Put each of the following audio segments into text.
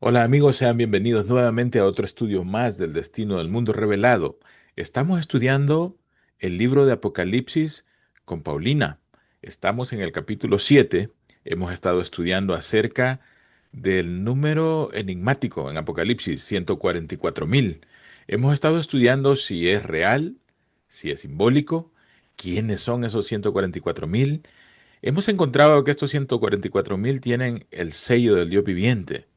Hola amigos, sean bienvenidos nuevamente a otro estudio más del destino del mundo revelado. Estamos estudiando el libro de Apocalipsis con Paulina. Estamos en el capítulo 7. Hemos estado estudiando acerca del número enigmático en Apocalipsis, 144.000. Hemos estado estudiando si es real, si es simbólico, quiénes son esos 144.000. Hemos encontrado que estos 144.000 tienen el sello del Dios viviente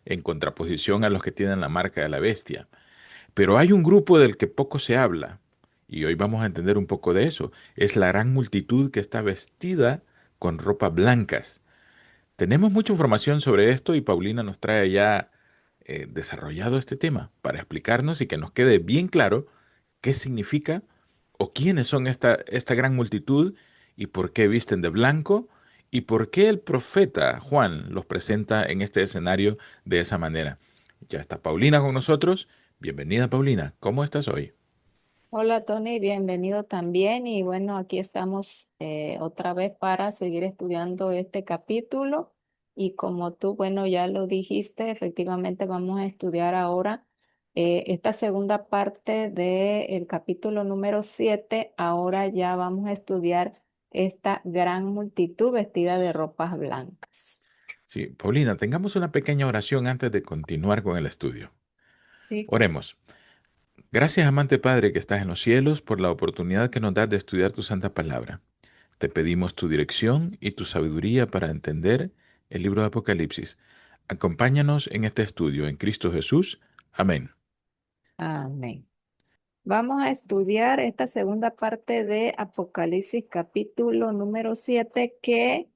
en contraposición a los que tienen la marca de la bestia. Pero hay un grupo del que poco se habla, y hoy vamos a entender un poco de eso. Es la gran multitud que está vestida con ropas blancas. Tenemos mucha información sobre esto y Paulina nos trae ya desarrollado este tema para explicarnos y que nos quede bien claro qué significa o quiénes son esta gran multitud y por qué visten de blanco y por qué el profeta Juan los presenta en este escenario de esa manera. Ya está Paulina con nosotros. Bienvenida, Paulina. ¿Cómo estás hoy? Hola Tony, bienvenido también. Y bueno, aquí estamos otra vez para seguir estudiando este capítulo. Y como tú, bueno, ya lo dijiste, efectivamente vamos a estudiar ahora esta segunda parte del capítulo número 7. Ahora ya vamos a estudiar esta gran multitud vestida de ropas blancas. Sí, Paulina, tengamos una pequeña oración antes de continuar con el estudio. Sí. Oremos. Gracias, amante Padre que estás en los cielos, por la oportunidad que nos das de estudiar tu santa palabra. Te pedimos tu dirección y tu sabiduría para entender el libro de Apocalipsis. Acompáñanos en este estudio en Cristo Jesús. Amén. Amén. Vamos a estudiar esta segunda parte de Apocalipsis capítulo número 7 que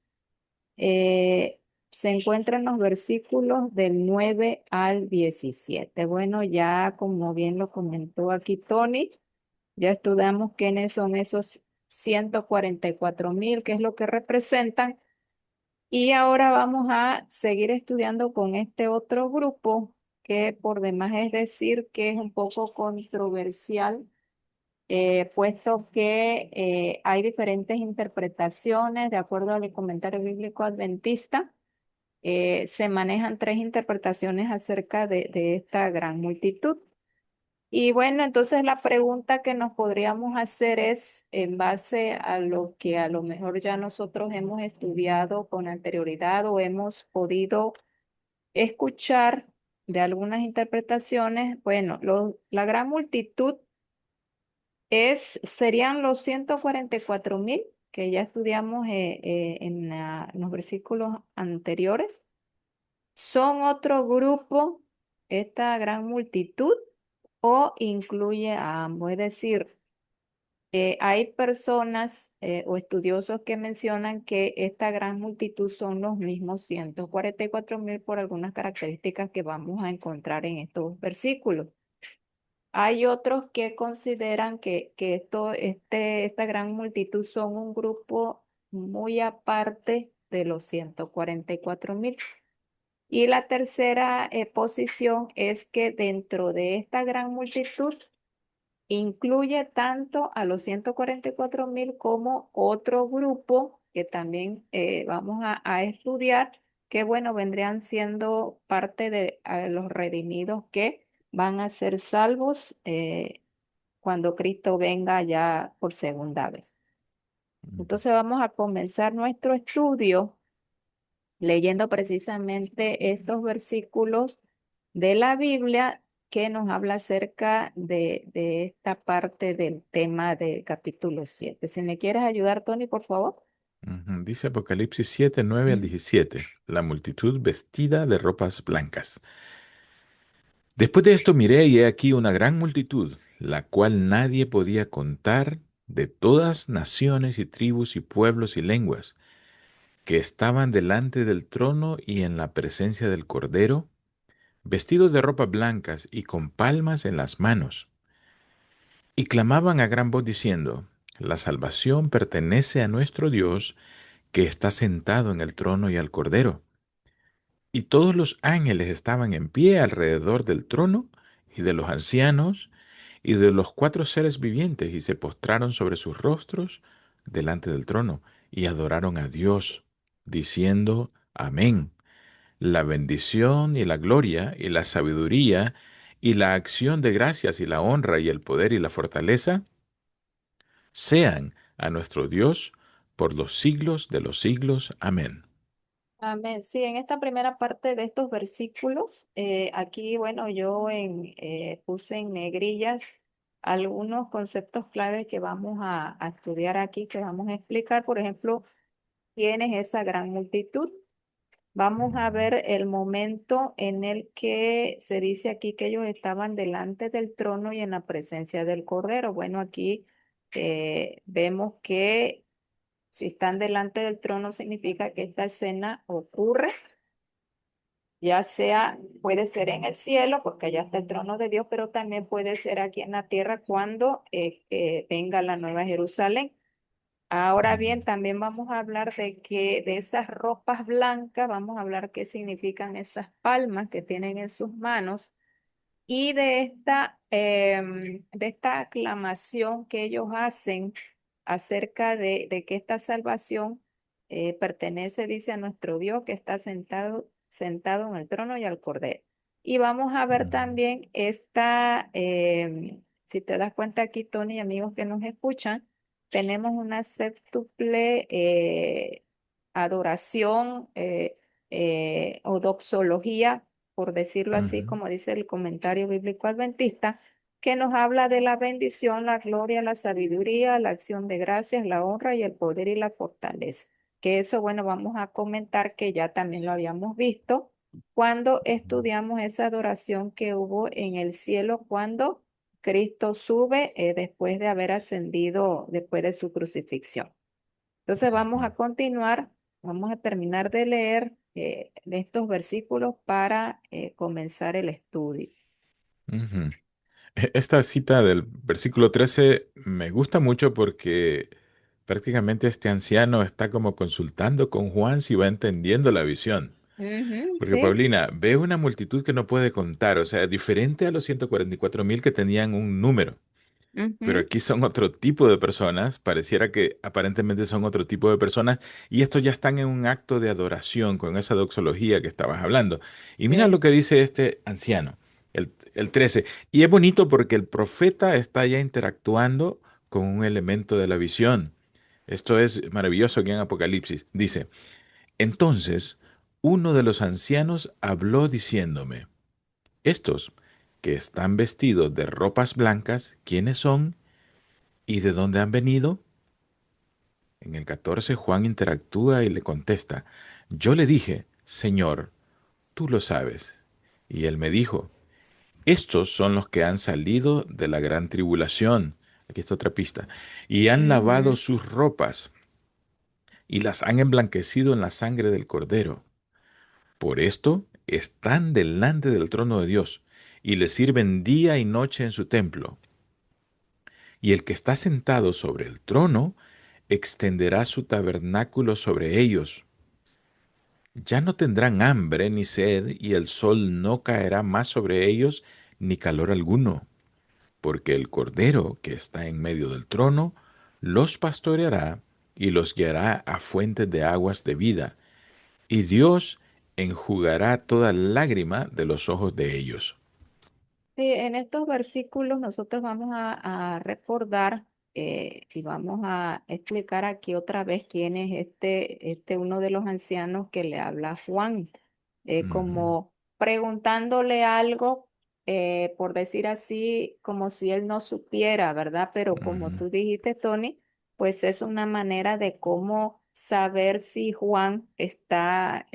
eh, se encuentra en los versículos del 9 al 17. Bueno, ya como bien lo comentó aquí Tony, ya estudiamos quiénes son esos 144.000, qué es lo que representan. Y ahora vamos a seguir estudiando con este otro grupo que por demás es decir que es un poco controversial, puesto que hay diferentes interpretaciones de acuerdo al comentario bíblico adventista. Se manejan tres interpretaciones acerca de esta gran multitud. Y bueno, entonces la pregunta que nos podríamos hacer es, en base a lo que a lo mejor ya nosotros hemos estudiado con anterioridad o hemos podido escuchar de algunas interpretaciones, bueno, la gran multitud serían los 144.000 que ya estudiamos en los versículos anteriores. ¿Son otro grupo esta gran multitud o incluye a ambos? Es decir, hay personas o estudiosos que mencionan que esta gran multitud son los mismos 144.000 por algunas características que vamos a encontrar en estos versículos. Hay otros que consideran que esta gran multitud son un grupo muy aparte de los 144.000. Y la tercera posición es que dentro de esta gran multitud incluye tanto a los 144.000 como otro grupo que también vamos a estudiar, que bueno, vendrían siendo parte de los redimidos que van a ser salvos cuando Cristo venga ya por segunda vez. Ujú, Entonces vamos a comenzar nuestro estudio leyendo precisamente estos versículos de la Biblia que nos habla acerca de esta parte del tema del capítulo 7. Si me quieres ayudar, Tony, por favor. ujú. Dice Apocalipsis 7, 9 al 17. La multitud vestida de ropas blancas. Después de esto miré y he aquí una gran multitud, la cual nadie podía contar, de todas naciones y tribus y pueblos y lenguas, que estaban delante del trono y en la presencia del Cordero, vestidos de ropas blancas y con palmas en las manos, y clamaban a gran voz diciendo, la salvación pertenece a nuestro Dios, que está sentado en el trono y al Cordero. Y todos los ángeles estaban en pie alrededor del trono y de los ancianos y de los cuatro seres vivientes, y se postraron sobre sus rostros delante del trono y adoraron a Dios, diciendo, Amén. La bendición y la gloria y la sabiduría y la acción de gracias y la honra y el poder y la fortaleza sean a nuestro Dios por los siglos de los siglos. Amén. Amén. Sí, en esta primera parte de estos versículos, aquí, bueno, puse en negrillas algunos conceptos claves que vamos a estudiar aquí, que vamos a explicar. Por ejemplo, ¿quién es esa gran multitud? Vamos a Ujú, ver el momento en el que se dice aquí que ellos estaban delante del trono y en la presencia del Cordero. Bueno, aquí vemos que si están delante del trono significa que esta escena ocurre, ya sea, puede ser en el cielo, porque allá está el trono de Dios, pero también puede ser aquí en la tierra cuando venga la Nueva Jerusalén. Ahora ujú, bien, también vamos a hablar de esas ropas blancas, vamos a hablar qué significan esas palmas que tienen en sus manos y de esta aclamación que ellos hacen acerca de que esta salvación pertenece, dice, a nuestro Dios que está sentado en el trono y al Cordero. Y vamos a ver ujú, también si te das cuenta aquí, Tony, y amigos que nos escuchan, tenemos una séptuple adoración o doxología, por decirlo así, ujú, como dice el comentario bíblico adventista, que nos habla de la bendición, la gloria, la sabiduría, la acción de gracias, la honra y el poder y la fortaleza. Que eso, bueno, vamos a comentar que ya también lo habíamos visto cuando estudiamos esa adoración que hubo en el cielo cuando Cristo sube después de haber ascendido después de su crucifixión. Entonces vamos a continuar, vamos a terminar de leer de estos versículos para comenzar el estudio. ujú. Esta cita del versículo 13 me gusta mucho porque prácticamente este anciano está como consultando con Juan si va entendiendo la visión. Ujú, Porque sí, Paulina ve una multitud que no puede contar, o sea, diferente a los 144,000 que tenían un número. Pero ujú, aquí son otro tipo de personas, pareciera que aparentemente son otro tipo de personas, y estos ya están en un acto de adoración con esa doxología que estabas hablando. Y mira lo sí. que dice este anciano, el 13. Y es bonito porque el profeta está ya interactuando con un elemento de la visión. Esto es maravilloso aquí en Apocalipsis. Dice, entonces uno de los ancianos habló diciéndome, estos que están vestidos de ropas blancas, ¿quiénes son? ¿Y de dónde han venido? En el 14 Juan interactúa y le contesta, yo le dije, Señor, tú lo sabes. Y él me dijo, estos son los que han salido de la gran tribulación. Aquí está otra pista. Y han lavado Ujú, sus ropas y las han emblanquecido en la sangre del Cordero. Por esto están delante del trono de Dios y le sirven día y noche en su templo. Y el que está sentado sobre el trono extenderá su tabernáculo sobre ellos. Ya no tendrán hambre ni sed, y el sol no caerá más sobre ellos, ni calor alguno, porque el Cordero que está en medio del trono los pastoreará y los guiará a fuentes de aguas de vida, y Dios enjugará toda lágrima de los ojos de ellos. Sí, en estos versículos nosotros vamos a recordar y vamos a explicar aquí otra vez quién es este uno de los ancianos que le habla a Juan, Ujú, como preguntándole algo, por decir así, como si él no supiera, ¿verdad? Pero como ujú, tú dijiste, Tony, pues es una manera de cómo saber si Juan está,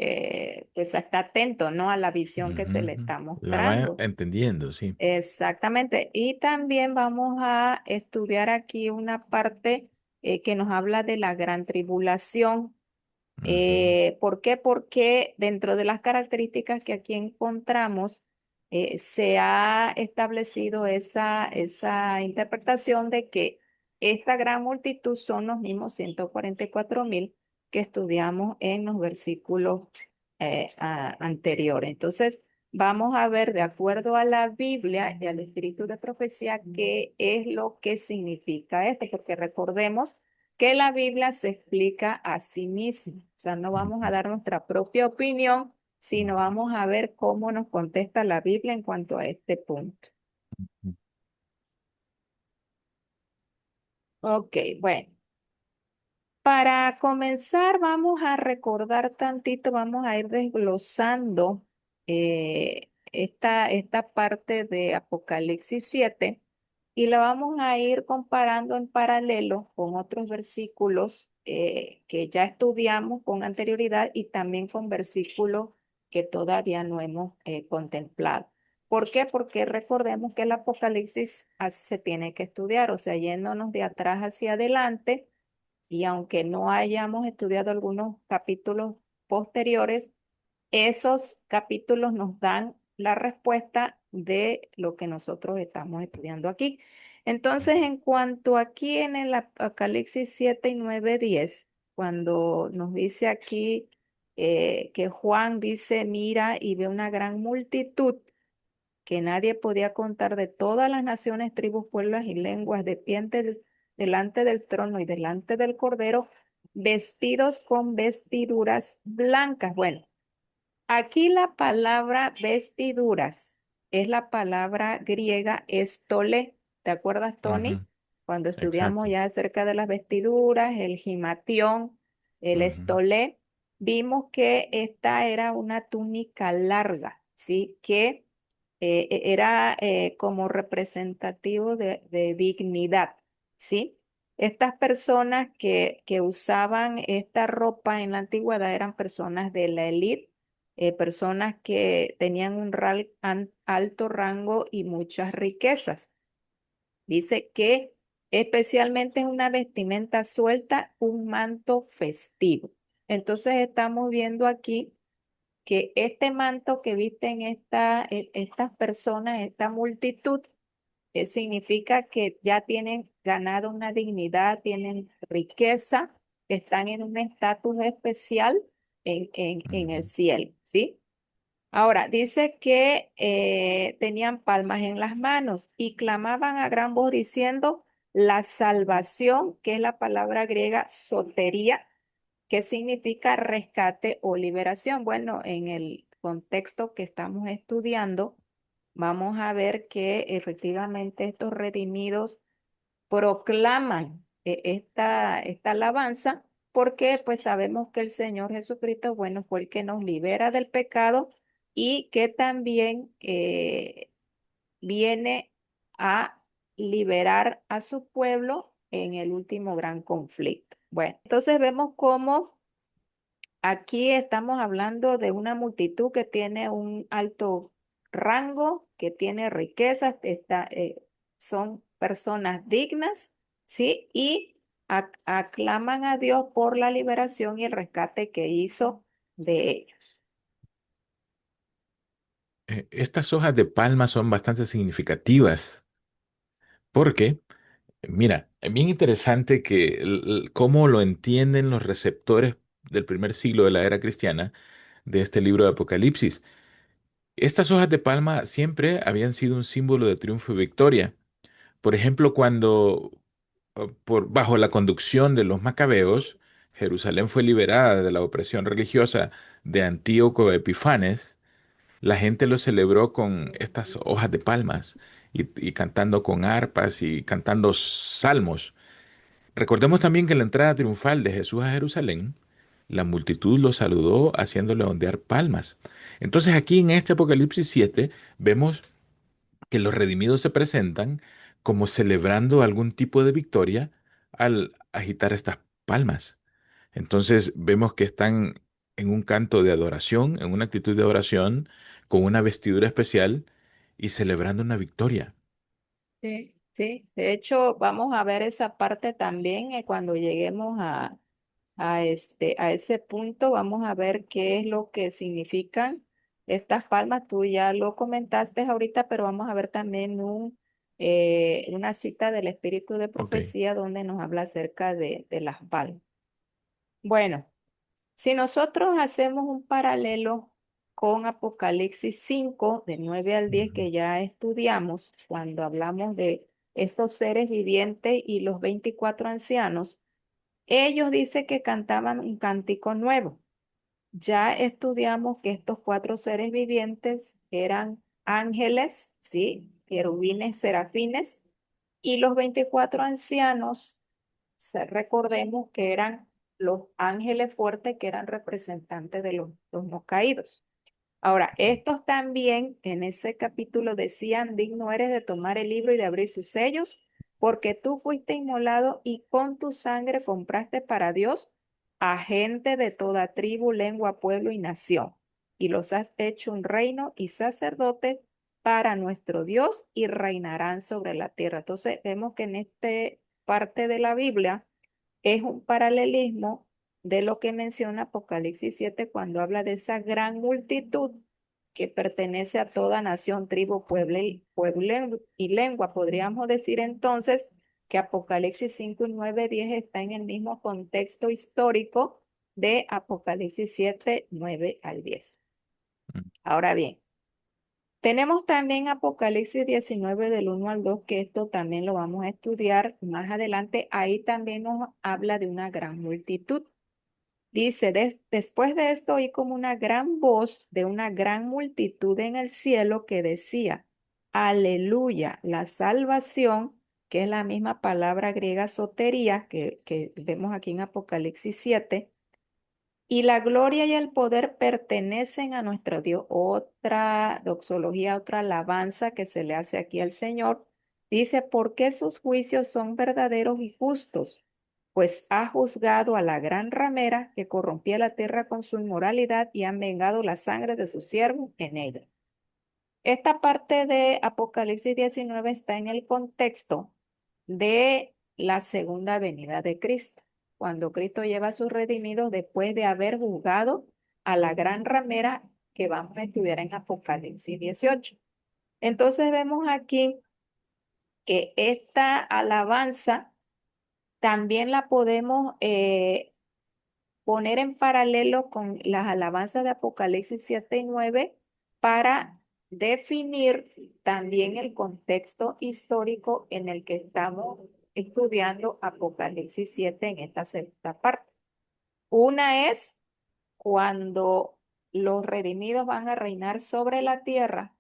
pues está atento, ¿no? A la visión que se le ujú. está La va mostrando. entendiendo, sí. Exactamente. Y también vamos a estudiar aquí una parte que nos habla de la gran tribulación. Ujú, ¿Por qué? Porque dentro de las características que aquí encontramos, se ha establecido esa interpretación de que esta gran multitud son los mismos 144,000 que estudiamos en los versículos anteriores. Entonces, vamos a ver de acuerdo a la Biblia y al espíritu de profecía qué es lo que significa esto, porque recordemos que la Biblia se explica a sí misma. O sea, no vamos a ujú, dar nuestra propia opinión, sino vamos a ver cómo nos contesta la Biblia en cuanto a este punto. ujú, Ok, bueno. Para comenzar, vamos a recordar tantito, vamos a ir desglosando esta parte de Apocalipsis 7 y la vamos a ir comparando en paralelo con otros versículos que ya estudiamos con anterioridad y también con versículos que todavía no hemos contemplado. ¿Por qué? Porque recordemos que el Apocalipsis así se tiene que estudiar, o sea, yéndonos de atrás hacia adelante y aunque no hayamos estudiado algunos capítulos posteriores, esos capítulos nos dan la respuesta de lo que nosotros estamos estudiando aquí. Entonces, en cuanto aquí en el Apocalipsis 7 y 9, 10, cuando nos dice aquí que Juan dice, mira y ve una gran multitud que nadie podía contar de todas las naciones, tribus, pueblos y lenguas de pie delante del trono y delante del Cordero, vestidos con vestiduras blancas. Bueno, aquí la palabra vestiduras es la palabra griega estolé. ¿Te acuerdas, Tony? ujú. Cuando estudiamos Exacto. ya acerca de las vestiduras, el gimatión, el Ujú, estolé, vimos que esta era una túnica larga, ¿sí? Que era como representativo de dignidad, ¿sí? Estas personas que usaban esta ropa en la antigüedad eran personas de la élite, personas que tenían un alto rango y muchas riquezas. Dice que especialmente es una vestimenta suelta, un manto festivo. Entonces estamos viendo aquí que este manto que visten estas personas, esta multitud, significa que ya tienen ganado una dignidad, tienen riqueza, están en un estatus especial en el ujú. cielo, ¿sí? Ahora, dice que tenían palmas en las manos y clamaban a gran voz diciendo, la salvación, que es la palabra griega sotería, que significa rescate o liberación. Bueno, en el contexto que estamos estudiando, vamos a ver que efectivamente estos redimidos proclaman esta alabanza porque pues sabemos que el Señor Jesucristo, bueno, fue el que nos libera del pecado y que también viene a liberar a su pueblo en el último gran conflicto. Bueno, entonces vemos cómo aquí estamos hablando de una multitud que tiene un alto rango, que tiene riquezas, son personas dignas, ¿sí? Y aclaman a Dios por la liberación y el rescate que hizo de ellos. Estas hojas de palma son bastante significativas porque, mira, es bien interesante que cómo lo entienden los receptores del primer siglo de la era cristiana de este libro de Apocalipsis. Estas hojas de palma siempre habían sido un símbolo de triunfo y victoria. Por ejemplo, cuando bajo la conducción de los macabeos, Jerusalén fue liberada de la opresión religiosa de Antíoco Epifanes. La gente lo celebró con estas hojas de palmas y cantando con arpas y cantando salmos. Recordemos también que en la entrada triunfal de Jesús a Jerusalén, la multitud lo saludó haciéndole ondear palmas. Entonces aquí en este Apocalipsis 7 vemos que los redimidos se presentan como celebrando algún tipo de victoria al agitar estas palmas. Entonces vemos que están en un canto de adoración, en una actitud de adoración, con una vestidura especial y celebrando una victoria. Sí, sí. De hecho, vamos a ver esa parte también cuando lleguemos a ese punto. Vamos a ver qué es lo que significan estas palmas. Tú ya lo comentaste ahorita, pero vamos a ver también una cita del Espíritu de Ok. Profecía donde nos habla acerca de las palmas. Bueno. Si nosotros hacemos un paralelo con Apocalipsis 5 de 9 al 10 Ujú. que ya estudiamos, cuando hablamos de estos seres vivientes y los 24 ancianos, ellos dicen que cantaban un cántico nuevo. Ya estudiamos que estos cuatro seres vivientes eran ángeles, ¿sí? Querubines, serafines, y los 24 ancianos recordemos que eran los ángeles fuertes que eran representantes de los no caídos. Ahora, estos también en ese capítulo decían, digno eres de tomar el libro y de abrir sus sellos, porque tú fuiste inmolado y con tu sangre compraste para Dios a gente de toda tribu, lengua, pueblo y nación, y los has hecho un reino y sacerdotes para nuestro Dios y reinarán sobre la tierra. Entonces, vemos que en esta parte de la Biblia es un paralelismo de lo que menciona Apocalipsis 7 cuando habla de esa gran multitud que pertenece a toda nación, tribu, pueblo y lengua. Podríamos decir entonces que Apocalipsis 5 y 9, 10 está en el mismo contexto histórico de Apocalipsis 7, 9 al 10. Ahora bien, tenemos también Apocalipsis 19 del 1 al 2 que esto también lo vamos a estudiar más adelante. Ahí también nos habla de una gran multitud. Dice, después de esto oí como una gran voz de una gran multitud en el cielo que decía, aleluya, la salvación, que es la misma palabra griega sotería que vemos aquí en Apocalipsis 7, y la gloria y el poder pertenecen a nuestro Dios. Otra doxología, otra alabanza que se le hace aquí al Señor. Dice, porque sus juicios son verdaderos y justos, pues ha juzgado a la gran ramera que corrompía la tierra con su inmoralidad y han vengado la sangre de sus siervos en ella. Esta parte de Apocalipsis 19 está en el contexto de la segunda venida de Cristo, cuando Cristo lleva a sus redimidos después de haber juzgado a la gran ramera que vamos a estudiar en Apocalipsis 18. Entonces vemos aquí que esta alabanza también la podemos poner en paralelo con las alabanzas de Apocalipsis 7 y 9 para definir también el contexto histórico en el que estamos estudiando Apocalipsis 7 en esta segunda parte. Una es cuando los redimidos van a reinar sobre la tierra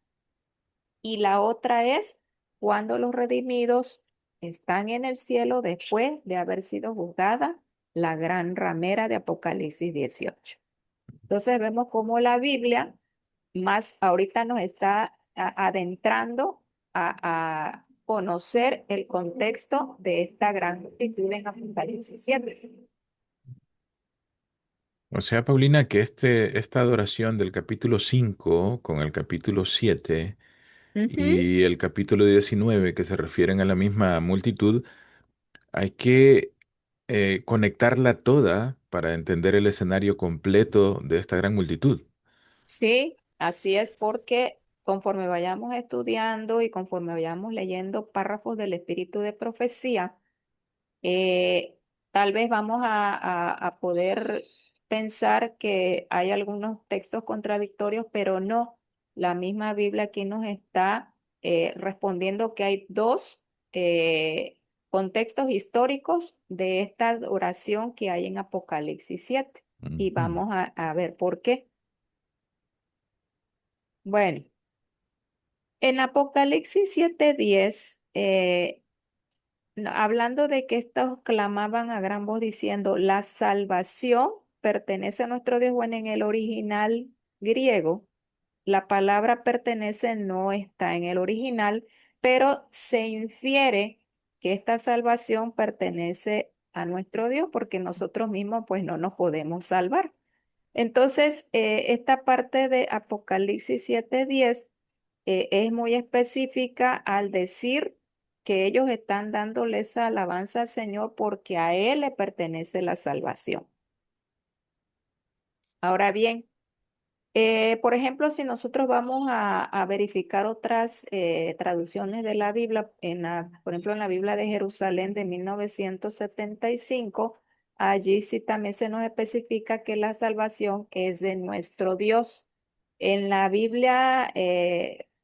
y la otra es cuando los redimidos están en el cielo después de haber sido juzgada la gran ramera de Apocalipsis 18. Entonces vemos cómo la Biblia más ahorita nos está adentrando a conocer el contexto de esta gran multitud en Apocalipsis 7. O sea, Paulina, que esta adoración del capítulo 5 con el capítulo 7 Ujú. y el capítulo 19 que se refieren a la misma multitud, hay que conectarla toda para entender el escenario completo de esta gran multitud. Sí, así es porque conforme vayamos estudiando y conforme vayamos leyendo párrafos del Espíritu de Profecía, tal vez vamos a poder pensar que hay algunos textos contradictorios, pero no. La misma Biblia aquí nos está respondiendo que hay dos contextos históricos de esta oración que hay en Apocalipsis 7. Y Ujú. vamos a ver por qué. Bueno, en Apocalipsis 7:10, hablando de que estos clamaban a gran voz diciendo, la salvación pertenece a nuestro Dios. Bueno, en el original griego, la palabra pertenece no está en el original, pero se infiere que esta salvación pertenece a nuestro Dios porque nosotros mismos pues no nos podemos salvar. Entonces, esta parte de Apocalipsis 7:10 es muy específica al decir que ellos están dándole esa alabanza al Señor porque a Él le pertenece la salvación. Ahora bien, por ejemplo, si nosotros vamos a verificar otras traducciones de la Biblia, por ejemplo, en la Biblia de Jerusalén de 1975, allí sí también se nos especifica que la salvación es de nuestro Dios. En la Biblia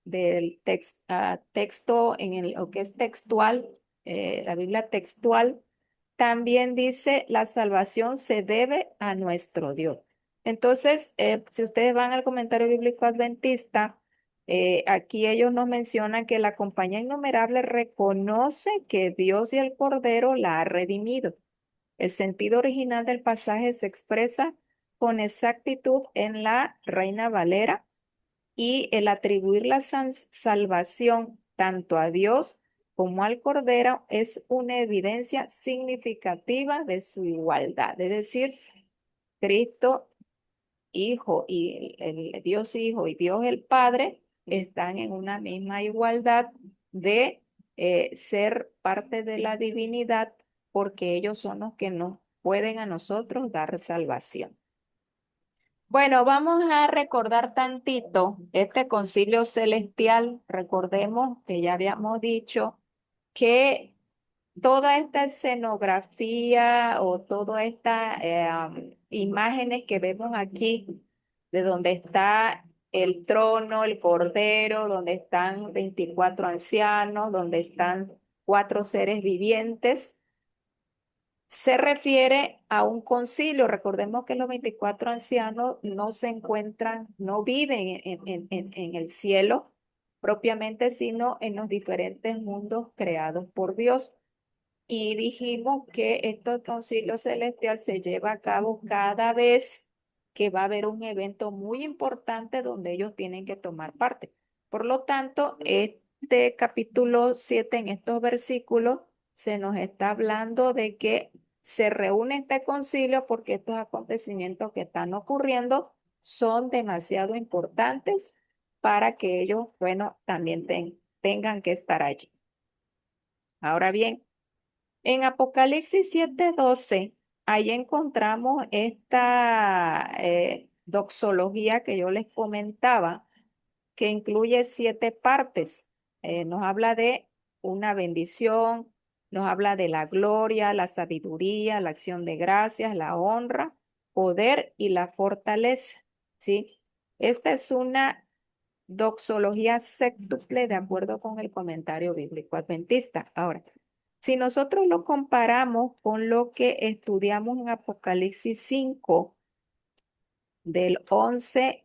del texto, lo que es textual, la Biblia textual, también dice la salvación se debe a nuestro Dios. Entonces, si ustedes van al comentario bíblico adventista, aquí ellos nos mencionan que la compañía innumerable reconoce que Dios y el Cordero la ha redimido. El sentido original del pasaje se expresa con exactitud en la Reina Valera y el atribuir la salvación tanto a Dios como al Cordero es una evidencia significativa de su igualdad. Es decir, Cristo Hijo y el Dios Hijo y Dios el Padre están en una misma igualdad de ser parte de la divinidad porque ellos son los que nos pueden a nosotros dar salvación. Bueno, vamos a recordar tantito este concilio celestial. Recordemos que ya habíamos dicho que toda esta escenografía o todas estas imágenes que vemos aquí, de donde está el trono, el cordero, donde están 24 ancianos, donde están cuatro seres vivientes, se refiere a un concilio. Recordemos que los 24 ancianos no se encuentran, no viven en el cielo propiamente, sino en los diferentes mundos creados por Dios. Y dijimos que este concilio celestial se lleva a cabo cada vez que va a haber un evento muy importante donde ellos tienen que tomar parte. Por lo tanto, este capítulo 7 en estos versículos se nos está hablando de que se reúne este concilio porque estos acontecimientos que están ocurriendo son demasiado importantes para que ellos, bueno, también tengan que estar allí. Ahora bien, en Apocalipsis 7:12, ahí encontramos esta doxología que yo les comentaba, que incluye 7 partes. Nos habla de una bendición, nos habla de la gloria, la sabiduría, la acción de gracias, la honra, poder y la fortaleza. ¿Sí? Esta es una doxología sextuple de acuerdo con el comentario bíblico adventista. Ahora, si nosotros lo comparamos con lo que estudiamos en Apocalipsis 5 del 11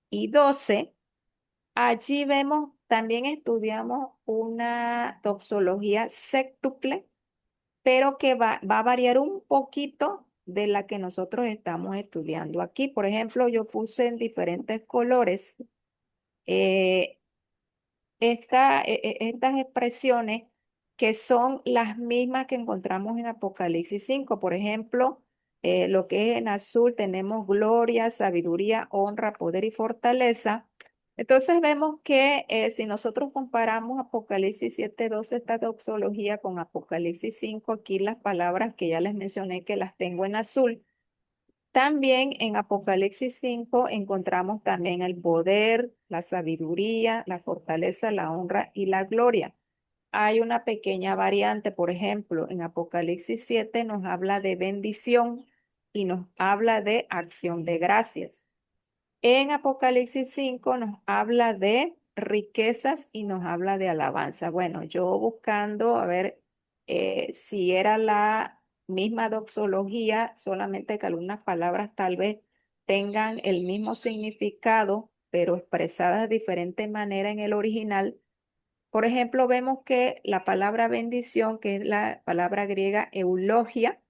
y 12, allí vemos, también estudiamos una doxología sextuple, pero que va a variar un poquito de la que nosotros estamos estudiando aquí. Por ejemplo, yo puse en diferentes colores eh, estas expresiones que son las mismas que encontramos en Apocalipsis 5. Por ejemplo, lo que es en azul tenemos gloria, sabiduría, honra, poder y fortaleza. Entonces vemos que si nosotros comparamos Apocalipsis 7:12, esta doxología con Apocalipsis 5, aquí las palabras que ya les mencioné que las tengo en azul, también en Apocalipsis 5 encontramos también el poder, la sabiduría, la fortaleza, la honra y la gloria. Hay una pequeña variante, por ejemplo, en Apocalipsis 7 nos habla de bendición y nos habla de acción de gracias. En Apocalipsis 5 nos habla de riquezas y nos habla de alabanza. Bueno, yo buscando, a ver, si era la misma doxología, solamente que algunas palabras tal vez tengan el mismo significado, pero expresadas de diferente manera en el original. Por ejemplo, vemos que la palabra bendición, que es la palabra griega eulogia,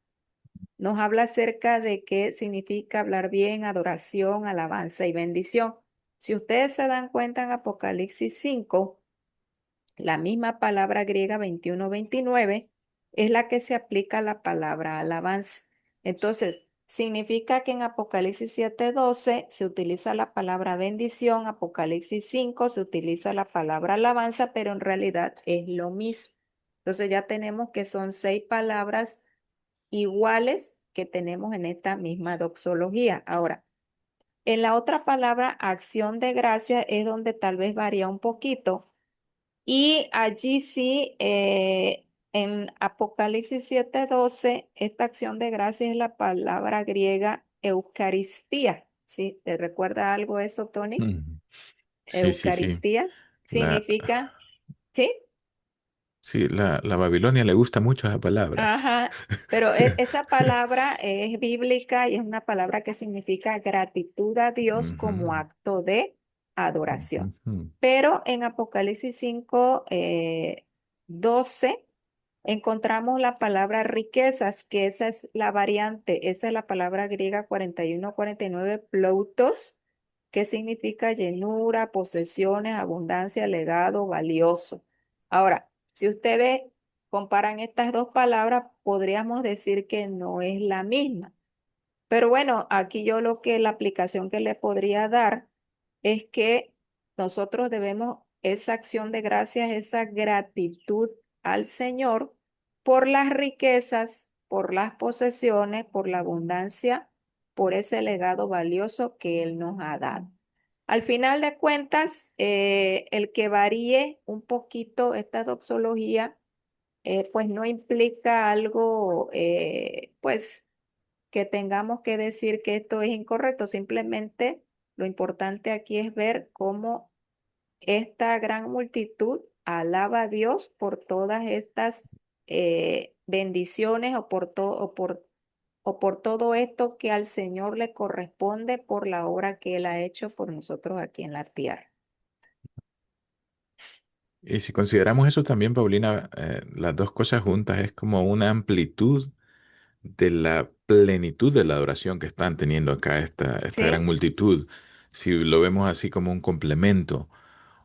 nos habla acerca de qué significa hablar bien, adoración, alabanza y bendición. Si ustedes se dan cuenta en Apocalipsis 5, la misma palabra griega 21-29 es la que se aplica a la palabra alabanza. Entonces, significa que en Apocalipsis 7:12 se utiliza la palabra bendición, Apocalipsis 5 se utiliza la palabra alabanza, pero en realidad es lo mismo. Entonces ya tenemos que son 6 palabras iguales que tenemos en esta misma doxología. Ahora, en la otra palabra, acción de gracia, es donde tal vez varía un poquito. Y allí sí, en Apocalipsis 7:12, esta acción de gracia es la palabra griega Eucaristía. ¿Sí? ¿Te recuerda algo eso, Tony? Mm. Sí, sí, sí. Eucaristía La, significa, ¿sí? sí, la Babilonia le gusta mucho esa palabra. Ajá, pero esa palabra es bíblica y es una palabra que significa gratitud a Dios como Ujú, acto de adoración. ujú. Pero en Apocalipsis 5, 12, encontramos la palabra riquezas, que esa es la variante, esa es la palabra griega 41-49, ploutos, que significa llenura, posesiones, abundancia, legado, valioso. Ahora, si ustedes comparan estas dos palabras, podríamos decir que no es la misma. Pero bueno, aquí yo lo que la aplicación que le podría dar es que nosotros debemos esa acción de gracias, esa gratitud al Señor por las riquezas, por las posesiones, por la abundancia, por ese legado valioso que Él nos ha dado. Al final de cuentas, el que varíe un poquito esta doxología, pues no implica algo, pues que tengamos que decir que esto es incorrecto. Simplemente lo importante aquí es ver cómo esta gran multitud alaba a Dios por todas estas bendiciones o por todo esto que al Señor le corresponde por la obra que Él ha hecho por nosotros aquí en la tierra. Y si consideramos eso también, Paulina, las dos cosas juntas es como una amplitud de la plenitud de la adoración que están teniendo acá esta gran ¿Sí? multitud. Si lo vemos así como un complemento.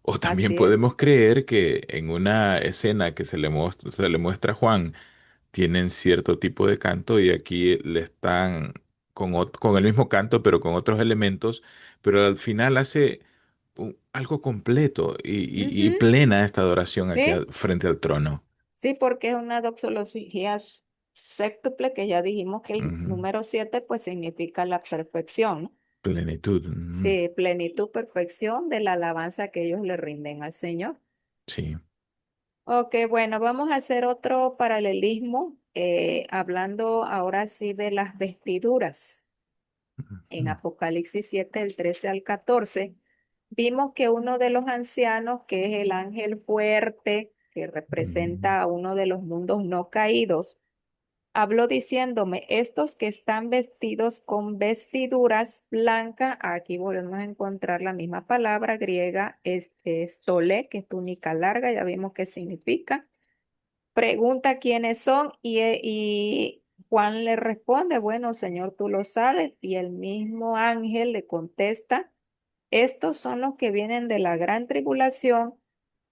O también Así es. podemos creer que en una escena que se le muestra a Juan, tienen cierto tipo de canto y aquí le están con el mismo canto, pero con otros elementos, pero al final hace algo completo y Ujú. plena esta adoración aquí ¿Sí? frente al trono. Sí, porque es una doxología séptuple que ya dijimos que el Ujú. número 7 pues significa la perfección, ¿no? Plenitud. Ujú. Sí, plenitud, perfección de la alabanza que ellos le rinden al Señor. Sí. Ok, bueno, vamos a hacer otro paralelismo, hablando ahora sí de las vestiduras. En Ujú. Apocalipsis 7 del 13 al 14, vimos que uno de los ancianos, que es el ángel fuerte, que Ujú. representa a uno de los mundos no caídos, habló diciéndome, estos que están vestidos con vestiduras blancas, aquí volvemos a encontrar la misma palabra griega, estolé, que es túnica larga, ya vimos qué significa. Pregunta quiénes son y Juan le responde, bueno, Señor, tú lo sabes. Y el mismo ángel le contesta, estos son los que vienen de la gran tribulación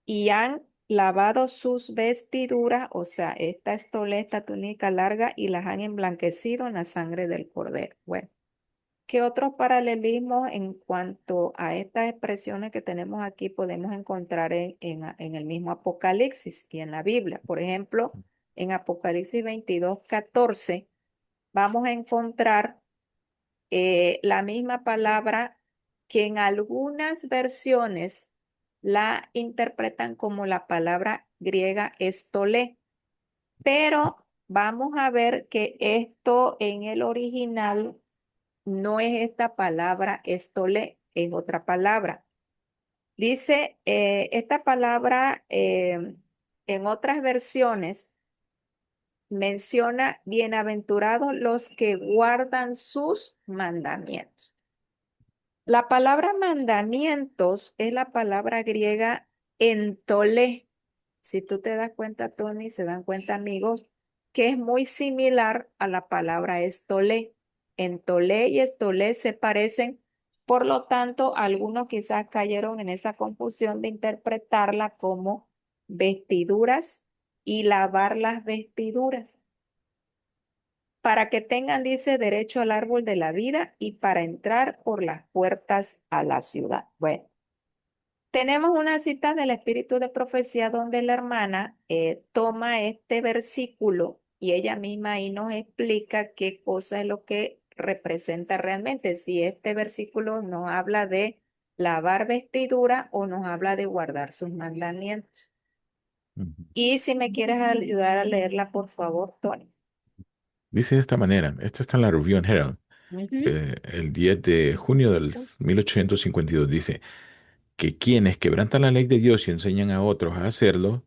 y han lavado sus vestiduras, o sea, esta estoleta, esta túnica larga, y las han emblanquecido en la sangre del cordero. Bueno, ¿qué otros paralelismos en cuanto a estas expresiones que tenemos aquí podemos encontrar en el mismo Apocalipsis y en la Biblia? Por ejemplo, en Apocalipsis 22:14 vamos a encontrar la misma palabra que en algunas versiones la interpretan como la palabra griega estolé, pero vamos a ver que esto en el original no es esta palabra estolé, es otra palabra. Dice esta palabra en otras versiones. menciona bienaventurados los que guardan sus mandamientos. La palabra mandamientos es la palabra griega entolé. Si tú te das cuenta, Tony, se dan cuenta, amigos, que es muy similar a la palabra estolé. Entolé y estolé se parecen, por lo tanto, algunos quizás cayeron en esa confusión de interpretarla como vestiduras y lavar las vestiduras para que tengan, dice, derecho al árbol de la vida y para entrar por las puertas a la ciudad. Bueno, tenemos una cita del Espíritu de Profecía donde la hermana toma este versículo y ella misma ahí nos explica qué cosa es lo que representa realmente, si este versículo nos habla de lavar vestidura o nos habla de guardar sus mandamientos. Ujú. Y si me quieres ayudar a leerla, por favor, Tony. Dice de esta manera, esta está en la Review and Herald, Ujú. el 10 de junio del 1852, dice que quienes quebrantan la ley de Dios y enseñan a otros a hacerlo,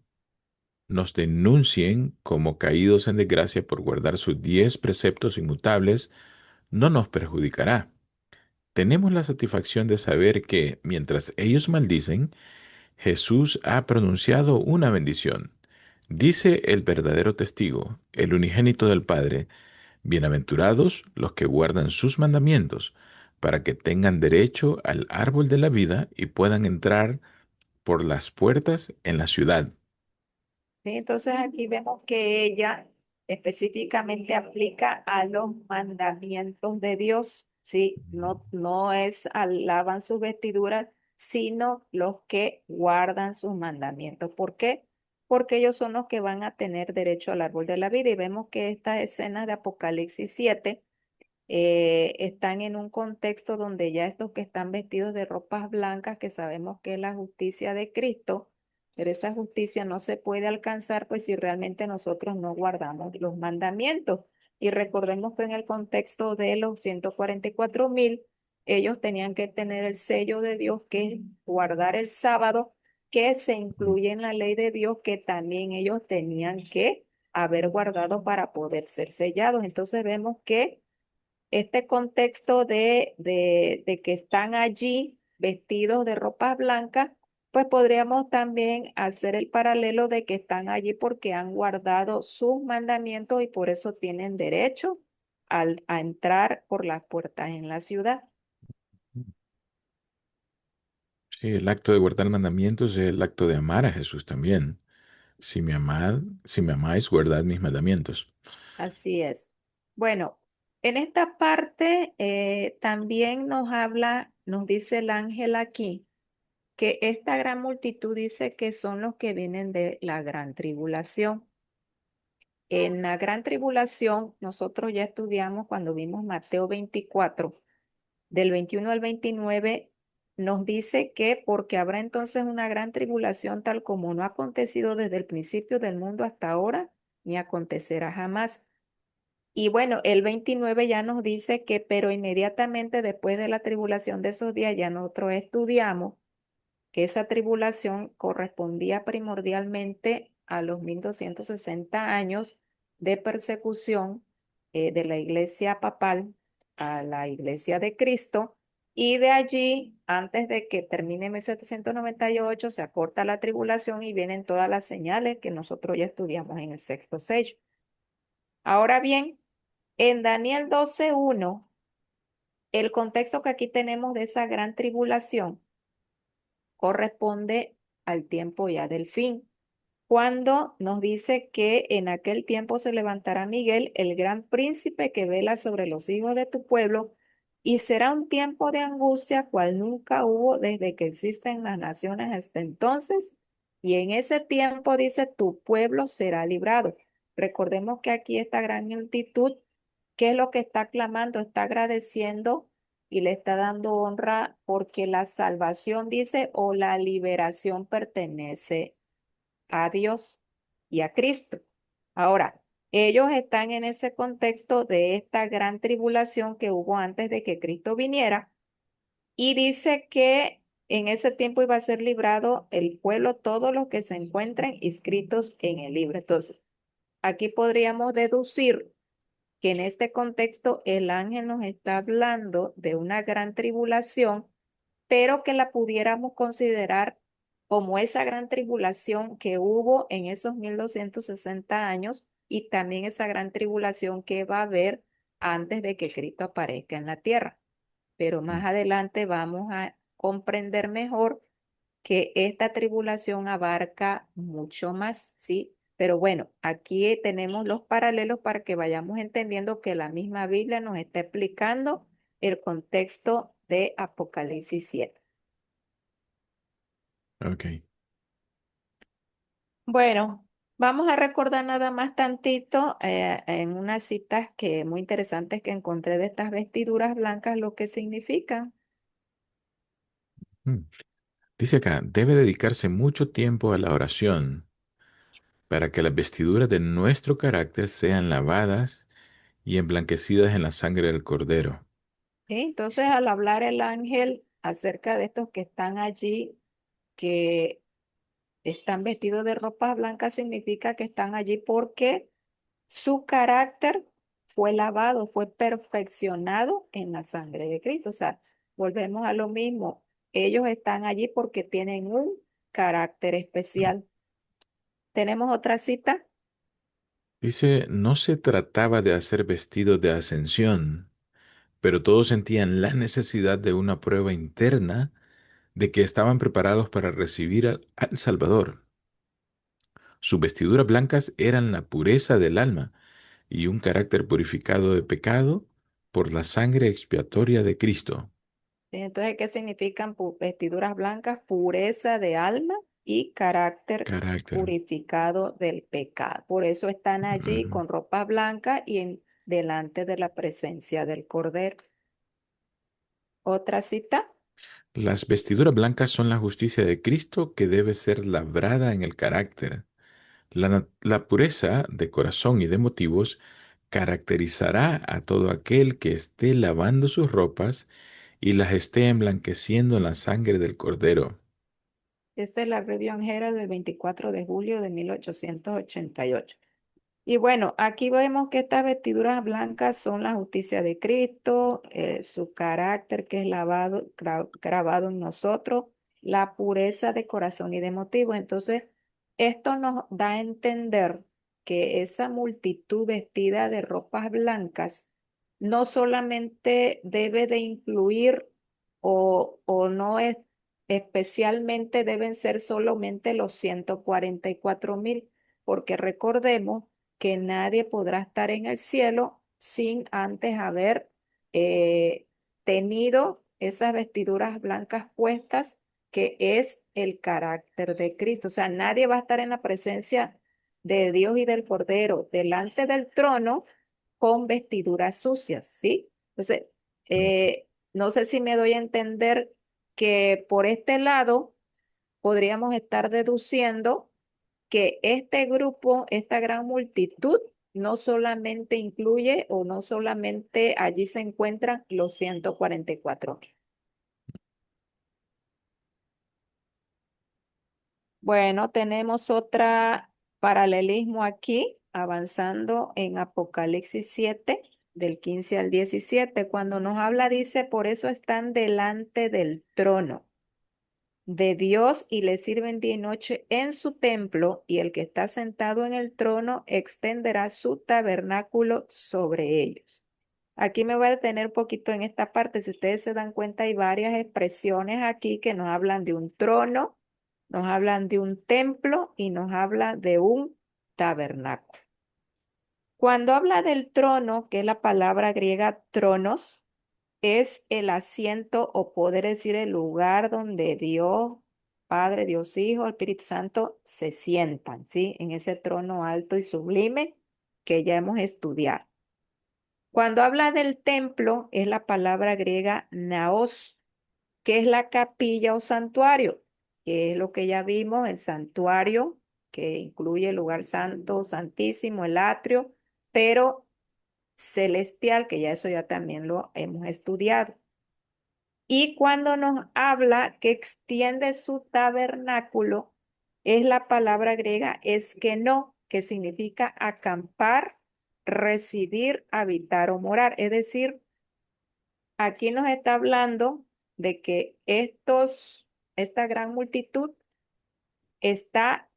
nos denuncien como caídos en desgracia por guardar sus 10 preceptos inmutables, no nos perjudicará. Tenemos la satisfacción de saber que, mientras ellos maldicen, Jesús ha pronunciado una bendición. Dice el verdadero testigo, el unigénito del Padre: bienaventurados los que guardan sus mandamientos, para que tengan derecho al árbol de la vida y puedan entrar por las puertas en la ciudad. Sí, entonces aquí vemos que ella específicamente aplica a los mandamientos de Dios, ¿sí? No, no es alaban sus vestiduras, sino los que guardan sus mandamientos. ¿Por qué? Porque ellos son los que van a tener derecho al árbol de la vida. Y vemos que estas escenas de Apocalipsis 7 están en un contexto donde ya estos que están vestidos de ropas blancas, que sabemos que es la justicia de Cristo, pero esa justicia no se puede alcanzar pues si realmente nosotros no guardamos los mandamientos. Y recordemos que en el contexto de los 144.000, ellos tenían que tener el sello de Dios, que es guardar el sábado, que se incluye en la ley de Dios, que también ellos tenían que haber guardado para poder ser sellados. Entonces vemos que este contexto de que están allí vestidos de ropas blancas, pues podríamos también hacer el paralelo de que están allí porque han guardado sus mandamientos y por eso tienen derecho a entrar por las puertas en la ciudad. Sí, el acto de guardar mandamientos es el acto de amar a Jesús también. Si me amáis, guardad mis mandamientos. Así es. Bueno, en esta parte también nos habla, nos dice el ángel aquí, que esta gran multitud dice que son los que vienen de la gran tribulación. En la gran tribulación, nosotros ya estudiamos cuando vimos Mateo 24, del 21 al 29, nos dice que porque habrá entonces una gran tribulación tal como no ha acontecido desde el principio del mundo hasta ahora, ni acontecerá jamás. Y bueno, el 29 ya nos dice que, pero inmediatamente después de la tribulación de esos días, ya nosotros estudiamos que esa tribulación correspondía primordialmente a los 1260 años de persecución de la iglesia papal a la iglesia de Cristo. Y de allí, antes de que termine 1798, se acorta la tribulación y vienen todas las señales que nosotros ya estudiamos en el sexto sello. Ahora bien, en Daniel 12:1, el contexto que aquí tenemos de esa gran tribulación corresponde al tiempo ya del fin, cuando nos dice que en aquel tiempo se levantará Miguel, el gran príncipe que vela sobre los hijos de tu pueblo, y será un tiempo de angustia cual nunca hubo desde que existen las naciones hasta entonces, y en ese tiempo dice, tu pueblo será librado. Recordemos que aquí esta gran multitud, ¿qué es lo que está clamando? Está agradeciendo y le está dando honra porque la salvación, dice, o la liberación pertenece a Dios y a Cristo. Ahora, ellos están en ese contexto de esta gran tribulación que hubo antes de que Cristo viniera y dice que en ese tiempo iba a ser librado el pueblo, todos los que se encuentren inscritos en el libro. Entonces, aquí podríamos deducir que en este contexto el ángel nos está hablando de una gran tribulación, pero que la pudiéramos considerar como esa gran tribulación que hubo en esos 1260 años y también esa gran tribulación que va a haber antes de que Cristo aparezca en la tierra. Pero más adelante vamos a comprender mejor que esta tribulación abarca mucho más, ¿sí? Pero bueno, aquí tenemos los paralelos para que vayamos entendiendo que la misma Biblia nos está explicando el contexto de Apocalipsis 7. Ok. Bueno, vamos a recordar nada más tantito en unas citas que muy interesantes que encontré de estas vestiduras blancas, lo que significan. Mm. Dice acá, debe dedicarse mucho tiempo a la oración para que las vestiduras de nuestro carácter sean lavadas y emblanquecidas en la sangre del Cordero. ¿Sí? Entonces, al hablar el ángel acerca de estos que están allí, que están vestidos de ropas blancas, significa que están allí porque su carácter fue lavado, fue perfeccionado en la sangre de Cristo. O sea, volvemos a lo mismo. Ellos están allí porque tienen un carácter especial. ¿Tenemos otra cita? Dice, no se trataba de hacer vestidos de ascensión, pero todos sentían la necesidad de una prueba interna de que estaban preparados para recibir al Salvador. Sus vestiduras blancas eran la pureza del alma y un carácter purificado de pecado por la sangre expiatoria de Cristo. Sí, entonces, ¿qué significan vestiduras blancas? Pureza de alma y carácter Carácter. purificado del pecado. Por eso están allí Ujú. con ropas blancas y delante de la presencia del Cordero. Otra cita. Las vestiduras blancas son la justicia de Cristo que debe ser labrada en el carácter. La pureza de corazón y de motivos caracterizará a todo aquel que esté lavando sus ropas y las esté emblanqueciendo en la sangre del Cordero. Esta es la Review Herald del 24 de julio de 1888. Y bueno, aquí vemos que estas vestiduras blancas son la justicia de Cristo, su carácter que es grabado en nosotros, la pureza de corazón y de motivo. Entonces, esto nos da a entender que esa multitud vestida de ropas blancas no solamente debe de incluir o no es, especialmente deben ser solamente los 144,000, porque recordemos que nadie podrá estar en el cielo sin antes haber eh, tenido esas vestiduras blancas puestas, que es el carácter de Cristo. O sea, nadie va a estar en la presencia de Dios y del Cordero delante del trono con vestiduras sucias, ¿sí? Entonces, no sé si me doy a entender que por este lado podríamos estar deduciendo que este grupo, esta gran multitud, no solamente incluye o no solamente allí se encuentran los 144,000. Bueno, tenemos otra paralelismo aquí, avanzando en Apocalipsis 7, del 15 al 17. Cuando nos habla, dice, por eso están delante del trono de Dios y le sirven día y noche en su templo, y el que está sentado en el trono extenderá su tabernáculo sobre ellos. Aquí me voy a detener un poquito en esta parte. Si ustedes se dan cuenta, hay varias expresiones aquí que nos hablan de un trono, nos hablan de un templo y nos habla de un tabernáculo. Cuando habla del trono, que es la palabra griega tronos, es el asiento o poder decir el lugar donde Dios, Padre, Dios Hijo, Espíritu Santo se sientan, ¿sí? En ese trono alto y sublime que ya hemos estudiado. Cuando habla del templo, es la palabra griega naos, que es la capilla o santuario, que es lo que ya vimos, el santuario, que incluye el lugar santo, santísimo, el atrio, pero celestial, que ya eso ya también lo hemos estudiado. Y cuando nos habla que extiende su tabernáculo, es la palabra griega es que significa acampar, residir, habitar o morar. Es decir, aquí nos está hablando de que esta gran multitud está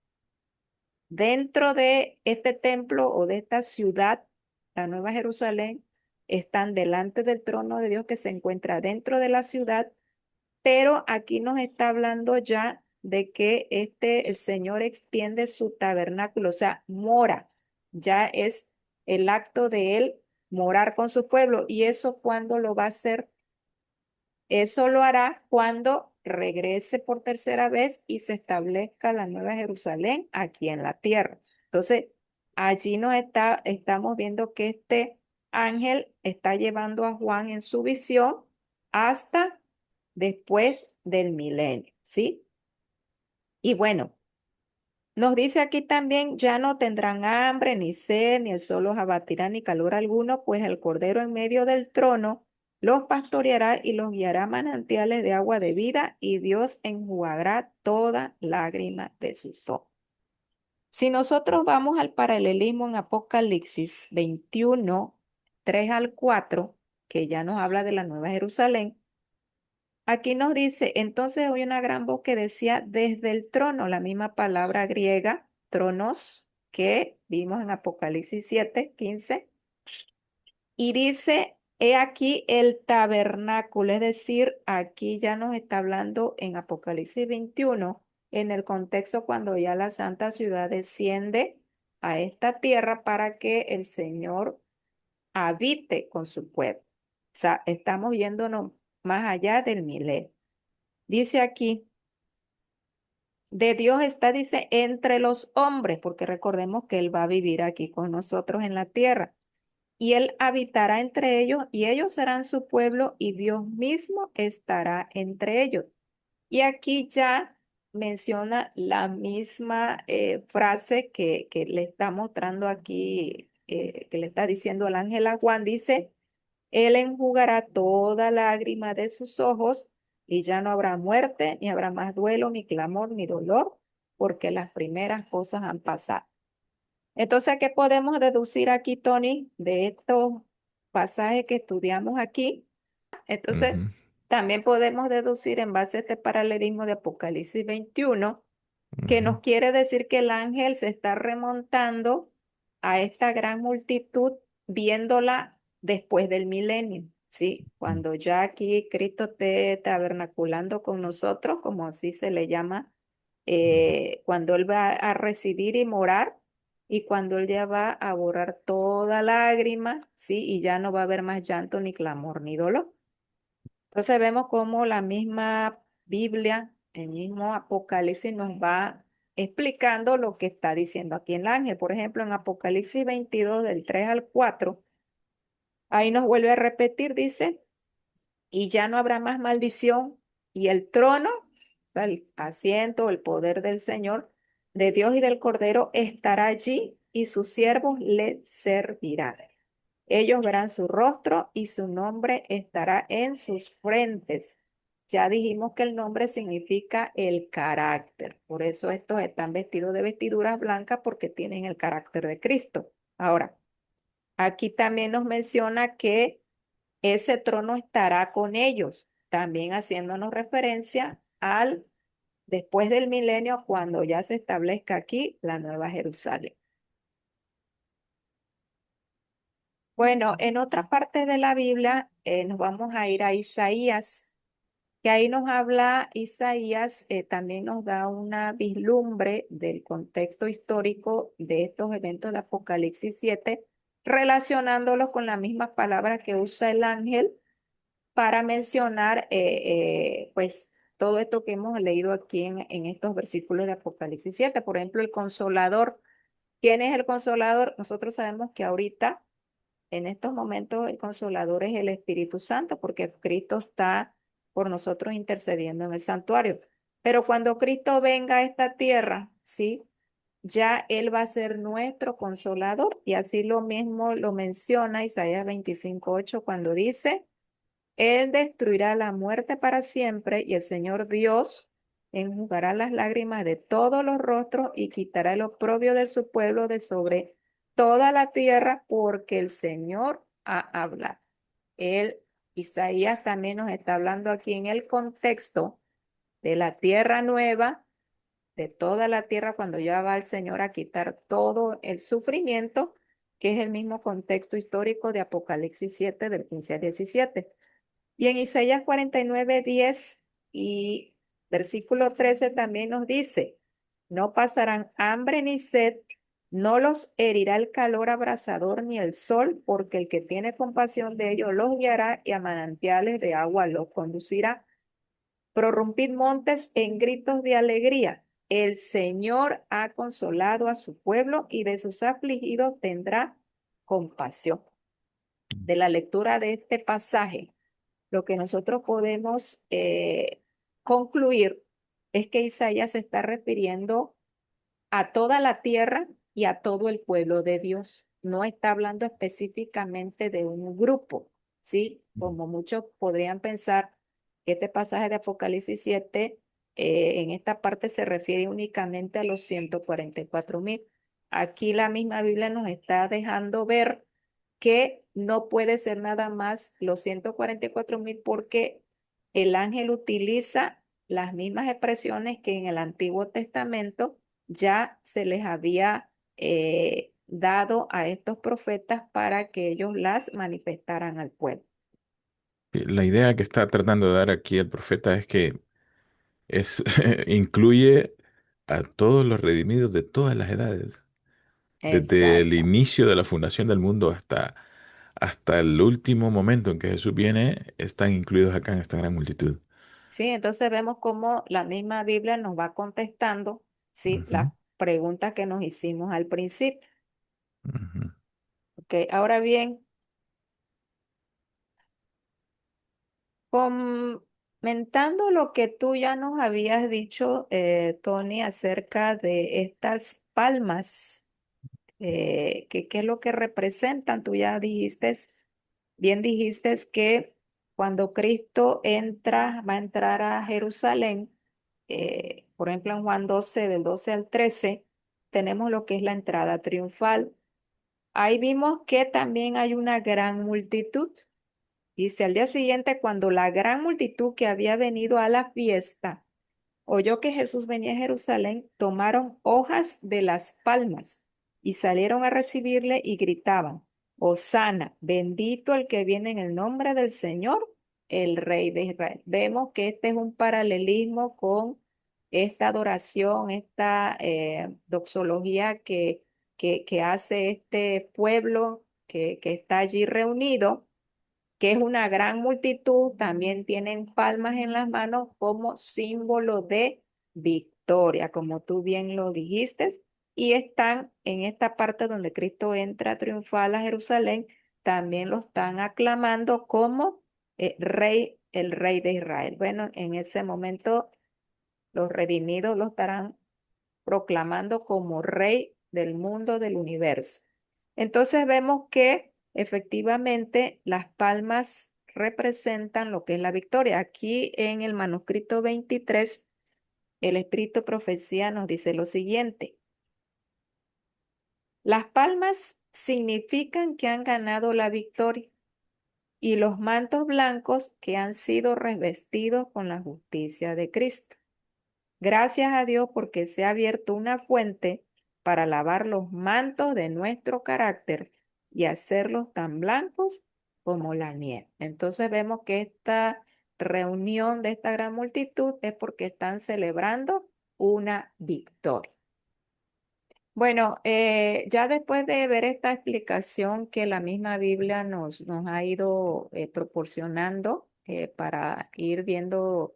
dentro de este templo o de esta ciudad, la Nueva Jerusalén, están delante del trono de Dios que se encuentra dentro de la ciudad, pero aquí nos está hablando ya de que el Señor extiende su tabernáculo, o sea, mora, ya es el acto de él morar con su pueblo. ¿Y eso cuándo lo va a hacer? Eso lo hará cuando regrese por tercera vez y se establezca la Nueva Jerusalén aquí en la tierra. Entonces, allí estamos viendo que este ángel está llevando a Juan en su visión hasta después del milenio, ¿sí? Y bueno, nos dice aquí también, ya no tendrán hambre, ni sed, ni el sol los abatirá, ni calor alguno, pues el Cordero en medio del trono los pastoreará y los guiará a manantiales de agua de vida, y Dios enjugará toda lágrima de sus ojos. Si nosotros vamos al paralelismo en Apocalipsis 21, 3 al 4, que ya nos habla de la Nueva Jerusalén, aquí nos dice, entonces oí una gran voz que decía desde el trono, la misma palabra griega, tronos, que vimos en Apocalipsis 7, 15, y dice, he aquí el tabernáculo, es decir, aquí ya nos está hablando en Apocalipsis 21, en el contexto cuando ya la santa ciudad desciende a esta tierra para que el Señor habite con su pueblo. O sea, estamos yéndonos más allá del milenio. Dice aquí, de Dios está, dice, entre los hombres, porque recordemos que Él va a vivir aquí con nosotros en la tierra. Y Él habitará entre ellos, y ellos serán su pueblo, y Dios mismo estará entre ellos. Y aquí ya menciona la misma frase que le está mostrando aquí, que le está diciendo el ángel a Juan. Dice, él enjugará toda lágrima de sus ojos, y ya no habrá muerte, ni habrá más duelo, ni clamor, ni dolor, porque las primeras cosas han pasado. Entonces, ¿qué podemos deducir aquí, Tony, de estos pasajes que estudiamos aquí? Entonces, Ujú, también podemos deducir en base a este paralelismo de Apocalipsis 21 que ujú, nos quiere decir que el ángel se está remontando a esta gran multitud viéndola después del milenio, ¿sí? ujú, Cuando ya aquí Cristo esté tabernaculando con nosotros, como así se le llama, cuando Él va a residir y morar, y cuando Él ya va a borrar toda lágrima, ¿sí? Y ya no va a haber más llanto, ni clamor, ni dolor. Entonces vemos cómo la misma Biblia, el mismo Apocalipsis nos va explicando lo que está diciendo aquí el ángel. Por ejemplo, en Apocalipsis 22, del 3 al 4, ahí nos vuelve a repetir, dice, y ya no habrá más maldición, y el trono, o sea, el asiento, el poder del Señor, de Dios y del Cordero estará allí, y sus siervos le servirán. Ellos verán su rostro y su nombre estará en sus frentes. Ya dijimos que el nombre significa el carácter. Por eso estos están vestidos de vestiduras blancas porque tienen el carácter de Cristo. Ahora, aquí también nos menciona que ese trono estará con ellos, también haciéndonos referencia al después del milenio cuando ya se establezca aquí la Nueva Jerusalén. Bueno, en otra parte de la Biblia nos vamos a ir a Isaías, que ahí nos habla Isaías, también nos da una vislumbre del contexto histórico de estos eventos de Apocalipsis 7, relacionándolos con las mismas palabras que usa el ángel para mencionar pues todo esto que hemos leído aquí en estos versículos de Apocalipsis 7. Por ejemplo, el consolador. ¿Quién es el consolador? Nosotros sabemos que ahorita en estos momentos el consolador es el Espíritu Santo porque Cristo está por nosotros intercediendo en el santuario. Pero cuando Cristo venga a esta tierra, ¿sí? Ya Él va a ser nuestro consolador, y así lo mismo lo menciona Isaías 25:8 cuando dice, Él destruirá la muerte para siempre, y el Señor Dios enjugará las lágrimas de todos los rostros y quitará el oprobio de su pueblo de sobre toda la tierra, porque el Señor ha hablado. Él, Isaías también nos está hablando aquí en el contexto de la tierra nueva, de toda la tierra, cuando ya va el Señor a quitar todo el sufrimiento, que es el mismo contexto histórico de Apocalipsis 7, del 15 al 17. Y en Isaías 49, 10 y versículo 13 también nos dice, no pasarán hambre ni sed, no los herirá el calor abrasador ni el sol, porque el que tiene compasión de ellos los guiará y a manantiales de agua los conducirá. Prorrumpid montes en gritos de alegría. El Señor ha consolado a su pueblo y de sus afligidos tendrá compasión. De la lectura de este pasaje, lo que nosotros podemos concluir es que Isaías se está refiriendo a toda la tierra y a todo el pueblo de Dios. No está hablando específicamente de un grupo, ¿sí? Como muchos podrían pensar que este pasaje de Apocalipsis 7 en esta parte se refiere únicamente a los 144,000. Aquí la misma Biblia nos está dejando ver que no puede ser nada más los 144,000 porque el ángel utiliza las mismas expresiones que en el Antiguo Testamento ya se les había dado a estos profetas para que ellos las manifestaran al pueblo. La idea que está tratando de dar aquí el profeta es que incluye a todos los redimidos de todas las edades, desde el Exacto. inicio de la fundación del mundo hasta el último momento en que Jesús viene, están incluidos acá en esta gran multitud. Sí, entonces vemos cómo la misma Biblia nos va contestando, sí, las Ujú, preguntas que nos hicimos al principio. ujú. Ok, ahora bien, comentando lo que tú ya nos habías dicho, Tony, acerca de estas palmas, que qué es lo que representan, tú ya dijiste, bien dijiste que cuando Cristo entra, va a entrar a Jerusalén, por ejemplo en Juan 12, del 12 al 13, tenemos lo que es la entrada triunfal. Ahí vimos que también hay una gran multitud. Dice, al día siguiente, cuando la gran multitud que había venido a la fiesta oyó que Jesús venía a Jerusalén, tomaron hojas de las palmas y salieron a recibirle y gritaban, Hosana, bendito el que viene en el nombre del Señor, el Rey de Israel. Vemos que este es un paralelismo con esta adoración, esta doxología que hace este pueblo que está allí reunido, que es una gran multitud, también tienen palmas en las manos como símbolo de victoria, como tú bien lo dijiste, y están en esta parte donde Cristo entra triunfal a Jerusalén, también lo están aclamando como rey, el rey de Israel. Bueno, en ese momento los redimidos lo estarán proclamando como rey del mundo, del universo. Entonces vemos que efectivamente las palmas representan lo que es la victoria. Aquí en el manuscrito 23, el escrito profecía nos dice lo siguiente. Las palmas significan que han ganado la victoria y los mantos blancos que han sido revestidos con la justicia de Cristo. Gracias a Dios porque se ha abierto una fuente para lavar los mantos de nuestro carácter y hacerlos tan blancos como la nieve. Entonces vemos que esta reunión de esta gran multitud es porque están celebrando una victoria. Bueno, ya después de ver esta explicación que la misma Biblia nos ha ido proporcionando para ir viendo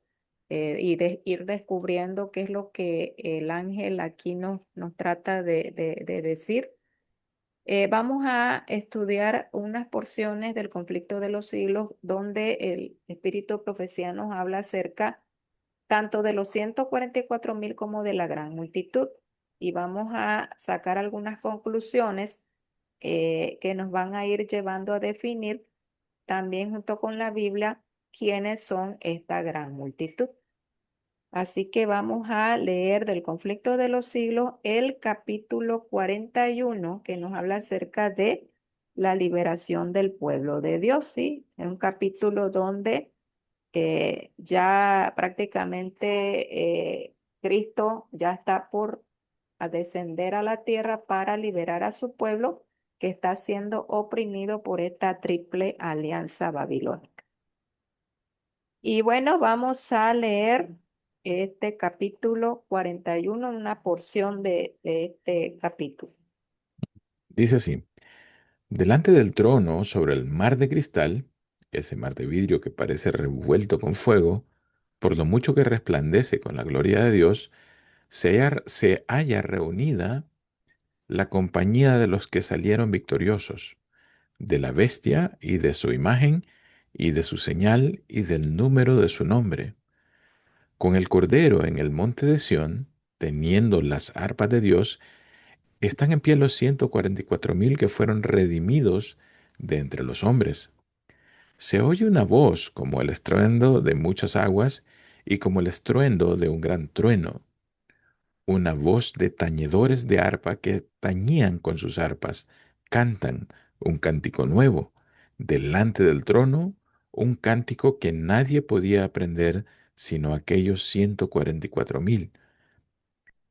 ir descubriendo qué es lo que el ángel aquí nos trata de decir, vamos a estudiar unas porciones del conflicto de los siglos donde el Espíritu de Profecía nos habla acerca tanto de los 144,000 como de la gran multitud. Y vamos a sacar algunas conclusiones que nos van a ir llevando a definir también junto con la Biblia quiénes son esta gran multitud. Así que vamos a leer del conflicto de los siglos el capítulo 41 que nos habla acerca de la liberación del pueblo de Dios, ¿sí? Es un capítulo donde ya prácticamente Cristo ya está por a descender a la tierra para liberar a su pueblo que está siendo oprimido por esta triple alianza babilónica. Y bueno, vamos a leer este capítulo 41, una porción de este capítulo. Dice así, delante del trono sobre el mar de cristal, ese mar de vidrio que parece revuelto con fuego, por lo mucho que resplandece con la gloria de Dios, se halla reunida la compañía de los que salieron victoriosos, de la bestia y de su imagen, y de su señal y del número de su nombre, con el Cordero en el monte de Sión, teniendo las arpas de Dios, están en pie los 144,000 que fueron redimidos de entre los hombres. Se oye una voz como el estruendo de muchas aguas y como el estruendo de un gran trueno, una voz de tañedores de arpa que tañían con sus arpas, cantan un cántico nuevo, delante del trono, un cántico que nadie podía aprender sino aquellos 144,000.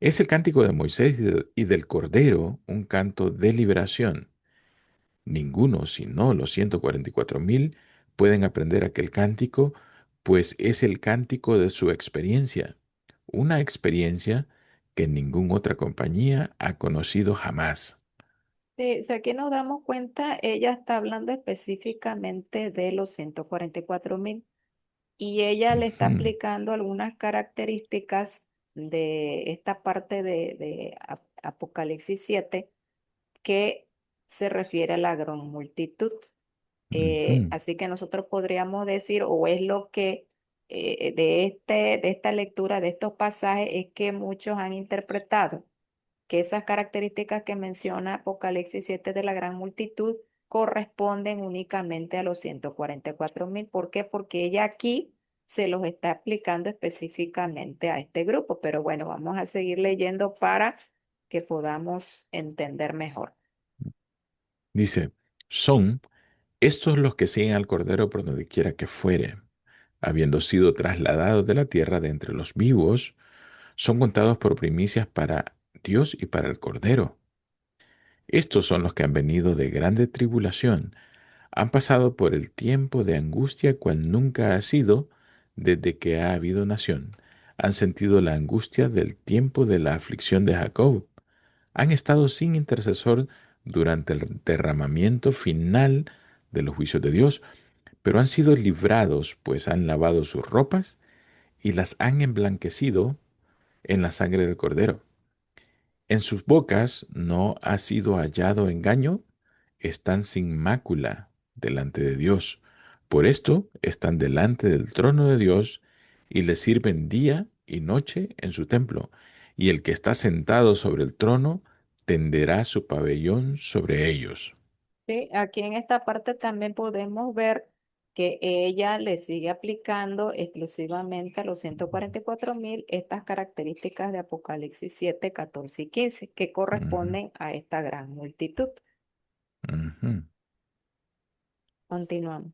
Es el cántico de Moisés y del Cordero, un canto de liberación. Ninguno, sino los 144,000, pueden aprender aquel cántico, pues es el cántico de su experiencia, una experiencia que ninguna otra compañía ha conocido jamás. Sí, si aquí nos damos cuenta, ella está hablando específicamente de los 144,000 y ella le está Ujú, aplicando algunas características de esta parte de Apocalipsis 7 que se refiere a la gran multitud. ujú, Así que nosotros podríamos decir, o es lo que de esta lectura, de estos pasajes, es que muchos han interpretado que esas características que menciona Apocalipsis 7 de la gran multitud corresponden únicamente a los 144,000. ¿Por qué? Porque ella aquí se los está aplicando específicamente a este grupo. Pero bueno, vamos a seguir leyendo para que podamos entender mejor. Dice, son estos los que siguen al Cordero por donde quiera que fuere, habiendo sido trasladados de la tierra de entre los vivos, son contados por primicias para Dios y para el Cordero. Estos son los que han venido de grande tribulación, han pasado por el tiempo de angustia cual nunca ha sido desde que ha habido nación. Han sentido la angustia del tiempo de la aflicción de Jacob. Han estado sin intercesor durante el derramamiento final de los juicios de Dios, pero han sido librados, pues han lavado sus ropas y las han emblanquecido en la sangre del Cordero. En sus bocas no ha sido hallado engaño, están sin mácula delante de Dios. Por esto están delante del trono de Dios y le sirven día y noche en su templo. Y el que está sentado sobre el trono tenderá su pabellón sobre ellos. Sí, aquí en esta parte también podemos ver que ella le sigue aplicando exclusivamente a los 144,000 estas características de Apocalipsis 7, 14 y 15 que Ujú, corresponden a esta gran multitud. ujú. Continuamos.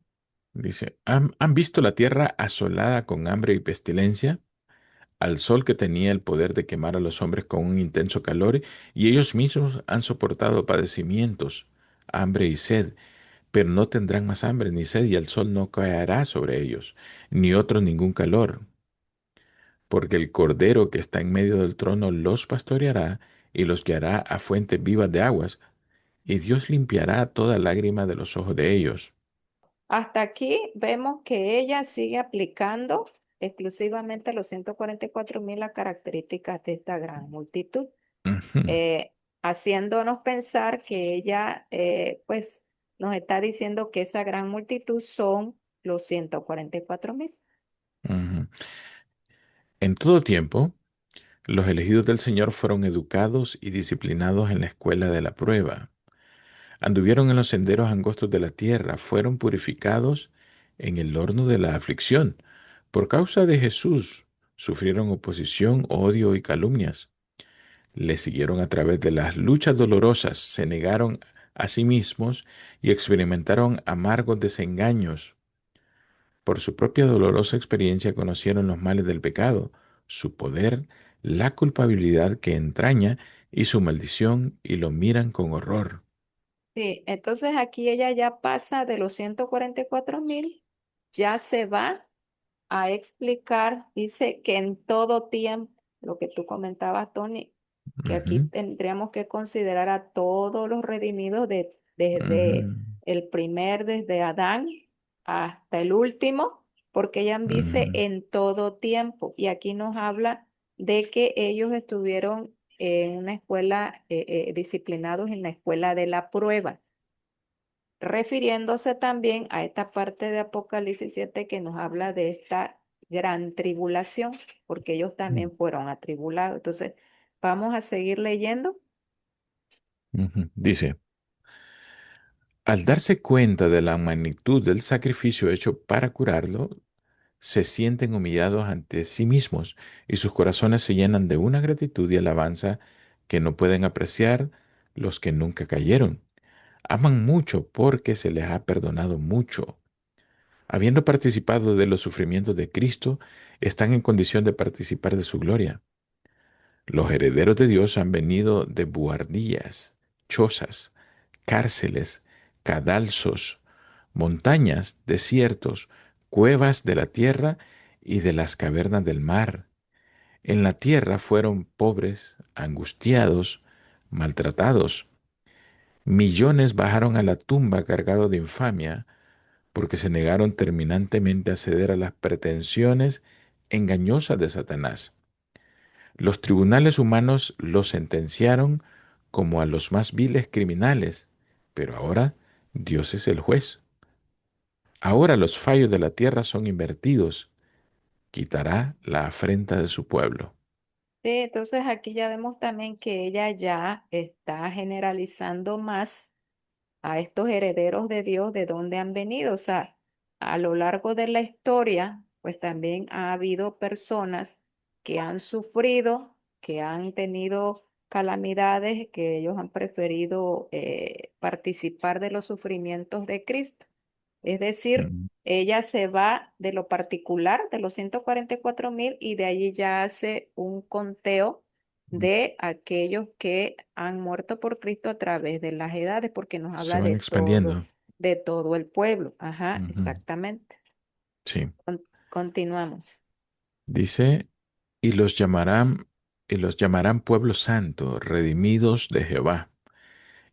Dice, ¿han visto la tierra asolada con hambre y pestilencia? Al sol que tenía el poder de quemar a los hombres con un intenso calor, y ellos mismos han soportado padecimientos, hambre y sed, pero no tendrán más hambre ni sed, y el sol no caerá sobre ellos, ni otro ningún calor, porque el Cordero que está en medio del trono los pastoreará y los guiará a fuentes vivas de aguas, y Dios limpiará toda lágrima de los ojos de ellos. Hasta aquí vemos que ella sigue aplicando exclusivamente a los 144,000 las características de esta gran multitud, Ujú, eh, haciéndonos pensar que ella pues nos está diciendo que esa gran multitud son los 144,000. ujú. En todo tiempo, los elegidos del Señor fueron educados y disciplinados en la escuela de la prueba. Anduvieron en los senderos angostos de la tierra, fueron purificados en el horno de la aflicción, por causa de Jesús, sufrieron oposición, odio y calumnias. Le siguieron a través de las luchas dolorosas, se negaron a sí mismos y experimentaron amargos desengaños. Por su propia dolorosa experiencia conocieron los males del pecado, su poder, la culpabilidad que entraña y su maldición y lo miran con horror. Sí, entonces aquí ella ya pasa de los 144.000, ya se va a explicar, dice que en todo tiempo, lo que tú comentabas, Tony, que aquí Ujú, tendríamos que considerar a todos los redimidos desde ujú, el primer, desde Adán hasta el último, porque ella dice ujú, en todo tiempo, y aquí nos habla de que ellos estuvieron en una escuela, disciplinados en la escuela de la prueba, refiriéndose también a esta parte de Apocalipsis 7 que nos habla de esta gran tribulación, porque ellos también fueron atribulados. Entonces, vamos a seguir leyendo. ujú. Dice, al darse cuenta de la magnitud del sacrificio hecho para curarlo, se sienten humillados ante sí mismos y sus corazones se llenan de una gratitud y alabanza que no pueden apreciar los que nunca cayeron. Aman mucho porque se les ha perdonado mucho. Habiendo participado de los sufrimientos de Cristo, están en condición de participar de su gloria. Los herederos de Dios han venido de buhardillas, chozas, cárceles, cadalzos, montañas, desiertos, cuevas de la tierra y de las cavernas del mar. En la tierra fueron pobres, angustiados, maltratados. Millones bajaron a la tumba cargados de infamia porque se negaron terminantemente a ceder a las pretensiones engañosas de Satanás. Los tribunales humanos los sentenciaron como a los más viles criminales, pero ahora Dios es el juez. Ahora los fallos de la tierra son invertidos, quitará la afrenta de su pueblo. Sí, entonces aquí ya vemos también que ella ya está generalizando más a estos herederos de Dios de dónde han venido. O sea, a lo largo de la historia, pues también ha habido personas que han sufrido, que han tenido calamidades, que ellos han preferido participar de los sufrimientos de Cristo. Es decir, Mm, ella se va de lo particular, de los 144.000, y de allí ya hace un conteo mm. de aquellos que han muerto por Cristo a través de las edades, porque nos Se habla van expandiendo. de todo el pueblo. Ajá, Ujú. exactamente. Sí. Continuamos. Dice, y los llamarán, y los llamarán pueblo santo, redimidos de Jehová.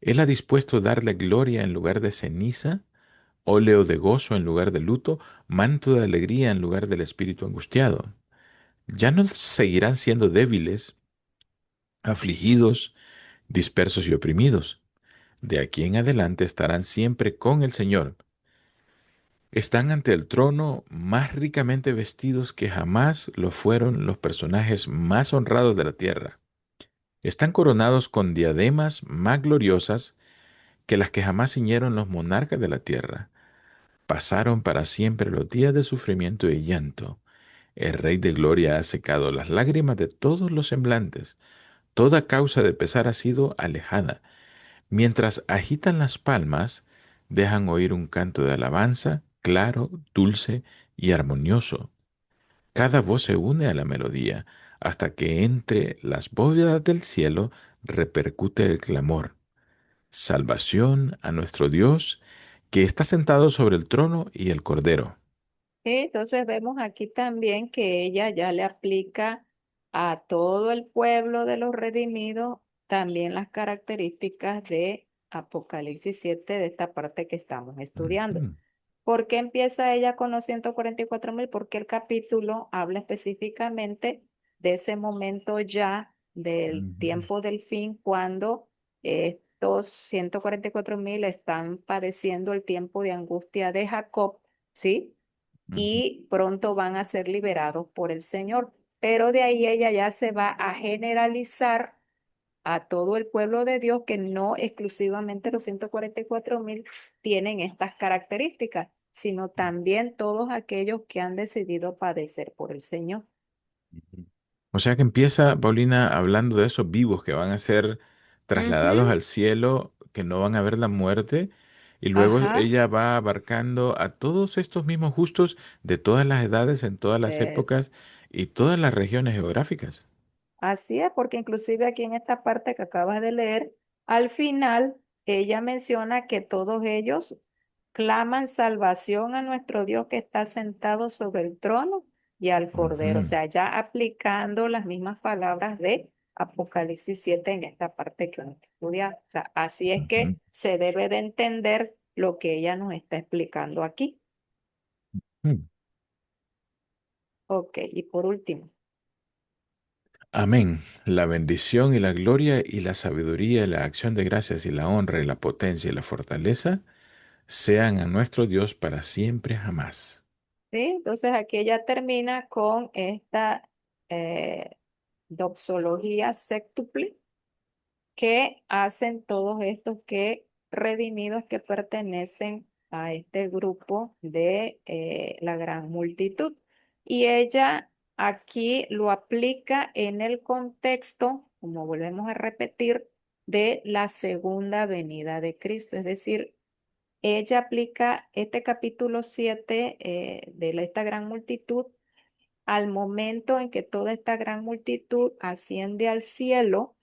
Él ha dispuesto darle gloria en lugar de ceniza, óleo de gozo en lugar de luto, manto de alegría en lugar del espíritu angustiado. Ya no seguirán siendo débiles, afligidos, dispersos y oprimidos. De aquí en adelante estarán siempre con el Señor. Están ante el trono más ricamente vestidos que jamás lo fueron los personajes más honrados de la tierra. Están coronados con diademas más gloriosas que las que jamás ciñeron los monarcas de la tierra. Pasaron para siempre los días de sufrimiento y llanto. El Rey de Gloria ha secado las lágrimas de todos los semblantes. Toda causa de pesar ha sido alejada. Mientras agitan las palmas, dejan oír un canto de alabanza, claro, dulce y armonioso. Cada voz se une a la melodía, hasta que entre las bóvedas del cielo repercute el clamor. Salvación a nuestro Dios, que está sentado sobre el trono y el Cordero. Entonces vemos aquí también que ella ya le aplica a todo el pueblo de los redimidos también las características de Apocalipsis 7 de esta parte que estamos estudiando. Ujú, ¿Por qué empieza ella con los 144.000? Porque el capítulo habla específicamente de ese momento ya del ujú, tiempo del fin, cuando estos 144.000 están padeciendo el tiempo de angustia de Jacob, ¿sí? ujú. Y pronto van a ser liberados por el Señor. Pero de ahí ella ya se va a generalizar a todo el pueblo de Dios, que no exclusivamente los 144.000 tienen estas características, sino también todos aquellos que han decidido padecer por el Señor. Ujú. O sea que empieza Paulina hablando de esos vivos que van a ser trasladados Ujú. al cielo, que no van a ver la muerte, y luego Ajá. ella va abarcando a todos estos mismos justos de todas las edades, en todas las Es- épocas y todas las regiones geográficas. Así es, porque inclusive aquí en esta parte que acabas de leer, al final ella menciona que todos ellos claman salvación a nuestro Dios que está sentado sobre el trono y al Cordero. O Ujú, sea, ya aplicando las mismas palabras de Apocalipsis 7 en esta parte que hemos estudiado. O sea, así es ujú, que se debe de entender lo que ella nos está explicando aquí. ujú. Ok, y por último. Amén. La bendición y la gloria y la sabiduría y la acción de gracias y la honra y la potencia y la fortaleza sean a nuestro Dios para siempre jamás. ¿Sí? Entonces aquí ella termina con esta eh, doxología sextuple que hacen todos estos que redimidos que pertenecen a este grupo de la gran multitud. Y ella aquí lo aplica en el contexto, como volvemos a repetir, de la segunda venida de Cristo. Es decir, ella aplica este capítulo 7 esta gran multitud al momento en que toda esta gran multitud asciende al cielo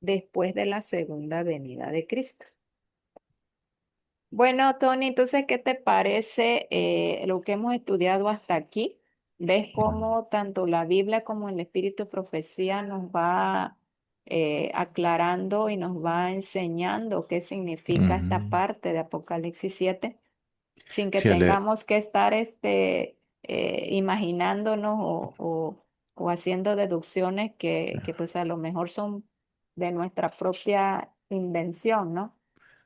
después de la segunda venida de Cristo. Bueno, Tony, entonces, ¿qué te parece lo que hemos estudiado hasta aquí? ¿Ves cómo tanto la Biblia como el Espíritu de Profecía nos va aclarando y nos va enseñando qué significa esta Ujú. parte de Apocalipsis 7? Sin que Sí, Ale. tengamos que estar imaginándonos o haciendo deducciones que pues a lo mejor son de nuestra propia invención, ¿no?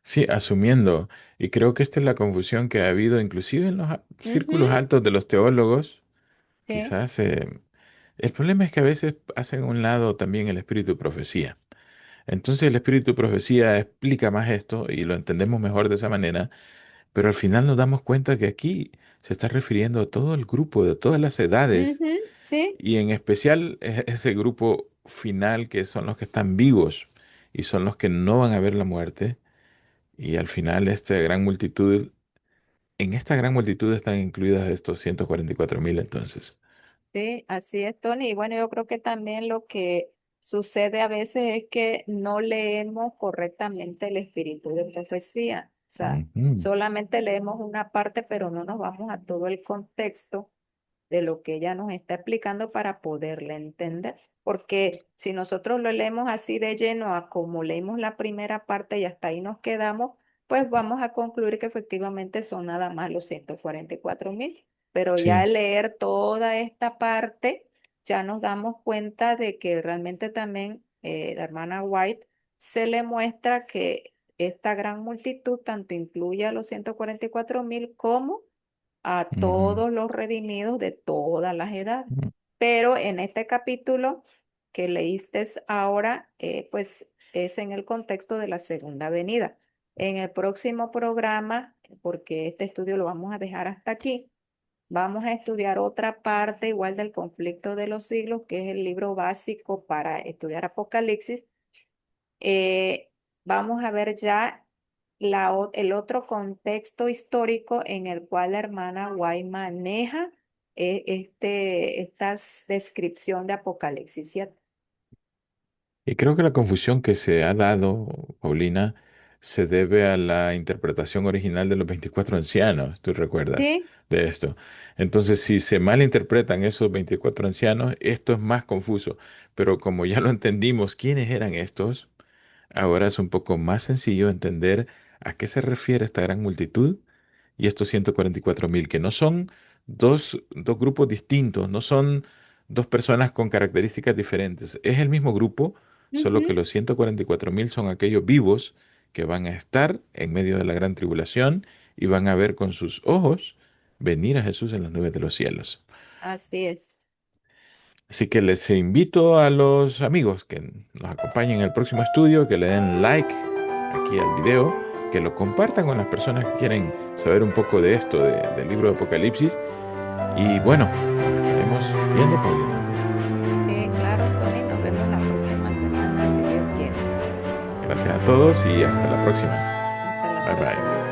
Sí, asumiendo. Y creo que esta es la confusión que ha habido inclusive en los círculos Ujú. altos de los teólogos. Sí. Quizás el problema es que a veces hacen a un lado también el espíritu de profecía. Entonces el espíritu de profecía explica más esto y lo entendemos mejor de esa manera, pero al final nos damos cuenta que aquí se está refiriendo a todo el grupo de todas las edades Ujú. Sí, y en especial ese grupo final que son los que están vivos y son los que no van a ver la muerte. Y al final en esta gran multitud están incluidas estos 144.000 entonces. sí, así es, Tony. Y bueno, yo creo que también lo que sucede a veces es que no leemos correctamente el espíritu de profecía. O sea, Ujú. solamente leemos una parte, pero no nos vamos a todo el contexto de lo que ella nos está explicando para poderle entender. Porque si nosotros lo leemos así de lleno a como leímos la primera parte y hasta ahí nos quedamos, pues vamos a concluir que efectivamente son nada más los 144.000. Pero ya Sí. al leer toda esta parte, ya nos damos cuenta de que realmente también la hermana White se le muestra que esta gran multitud tanto incluye a los 144.000 como a Ujú, todos los redimidos de todas las edades. ujú, Pero en este capítulo que leíste ahora, pues es en el contexto de la segunda venida. En el próximo programa, porque este estudio lo vamos a dejar hasta aquí, vamos a estudiar otra parte igual del conflicto de los siglos, que es el libro básico para estudiar Apocalipsis. eh, Vamos a ver ya el otro contexto histórico en el cual la hermana White maneja esta descripción de Apocalipsis 7. y creo que la confusión que se ha dado, Paulina, se debe a la interpretación original de los 24 ancianos, tú recuerdas Sí. de esto. Entonces, si se malinterpretan esos 24 ancianos, esto es más confuso. Pero como ya lo entendimos, ¿quiénes eran estos? Ahora es un poco más sencillo entender a qué se refiere esta gran multitud y estos 144.000, que no son dos grupos distintos, no son dos personas con características diferentes. Es el mismo grupo, solo que Ujú. los 144.000 son aquellos vivos que van a estar en medio de la gran tribulación y van a ver con sus ojos venir a Jesús en las nubes de los cielos. Así es. Así que les invito a los amigos que nos acompañen en el próximo estudio, que le den like aquí al video, que lo compartan con las personas que quieren saber un poco de esto, del libro de Apocalipsis. Y bueno, nos estaremos viendo, Paulina. Gracias a todos y hasta la próxima. Hasta la Bye próxima. bye.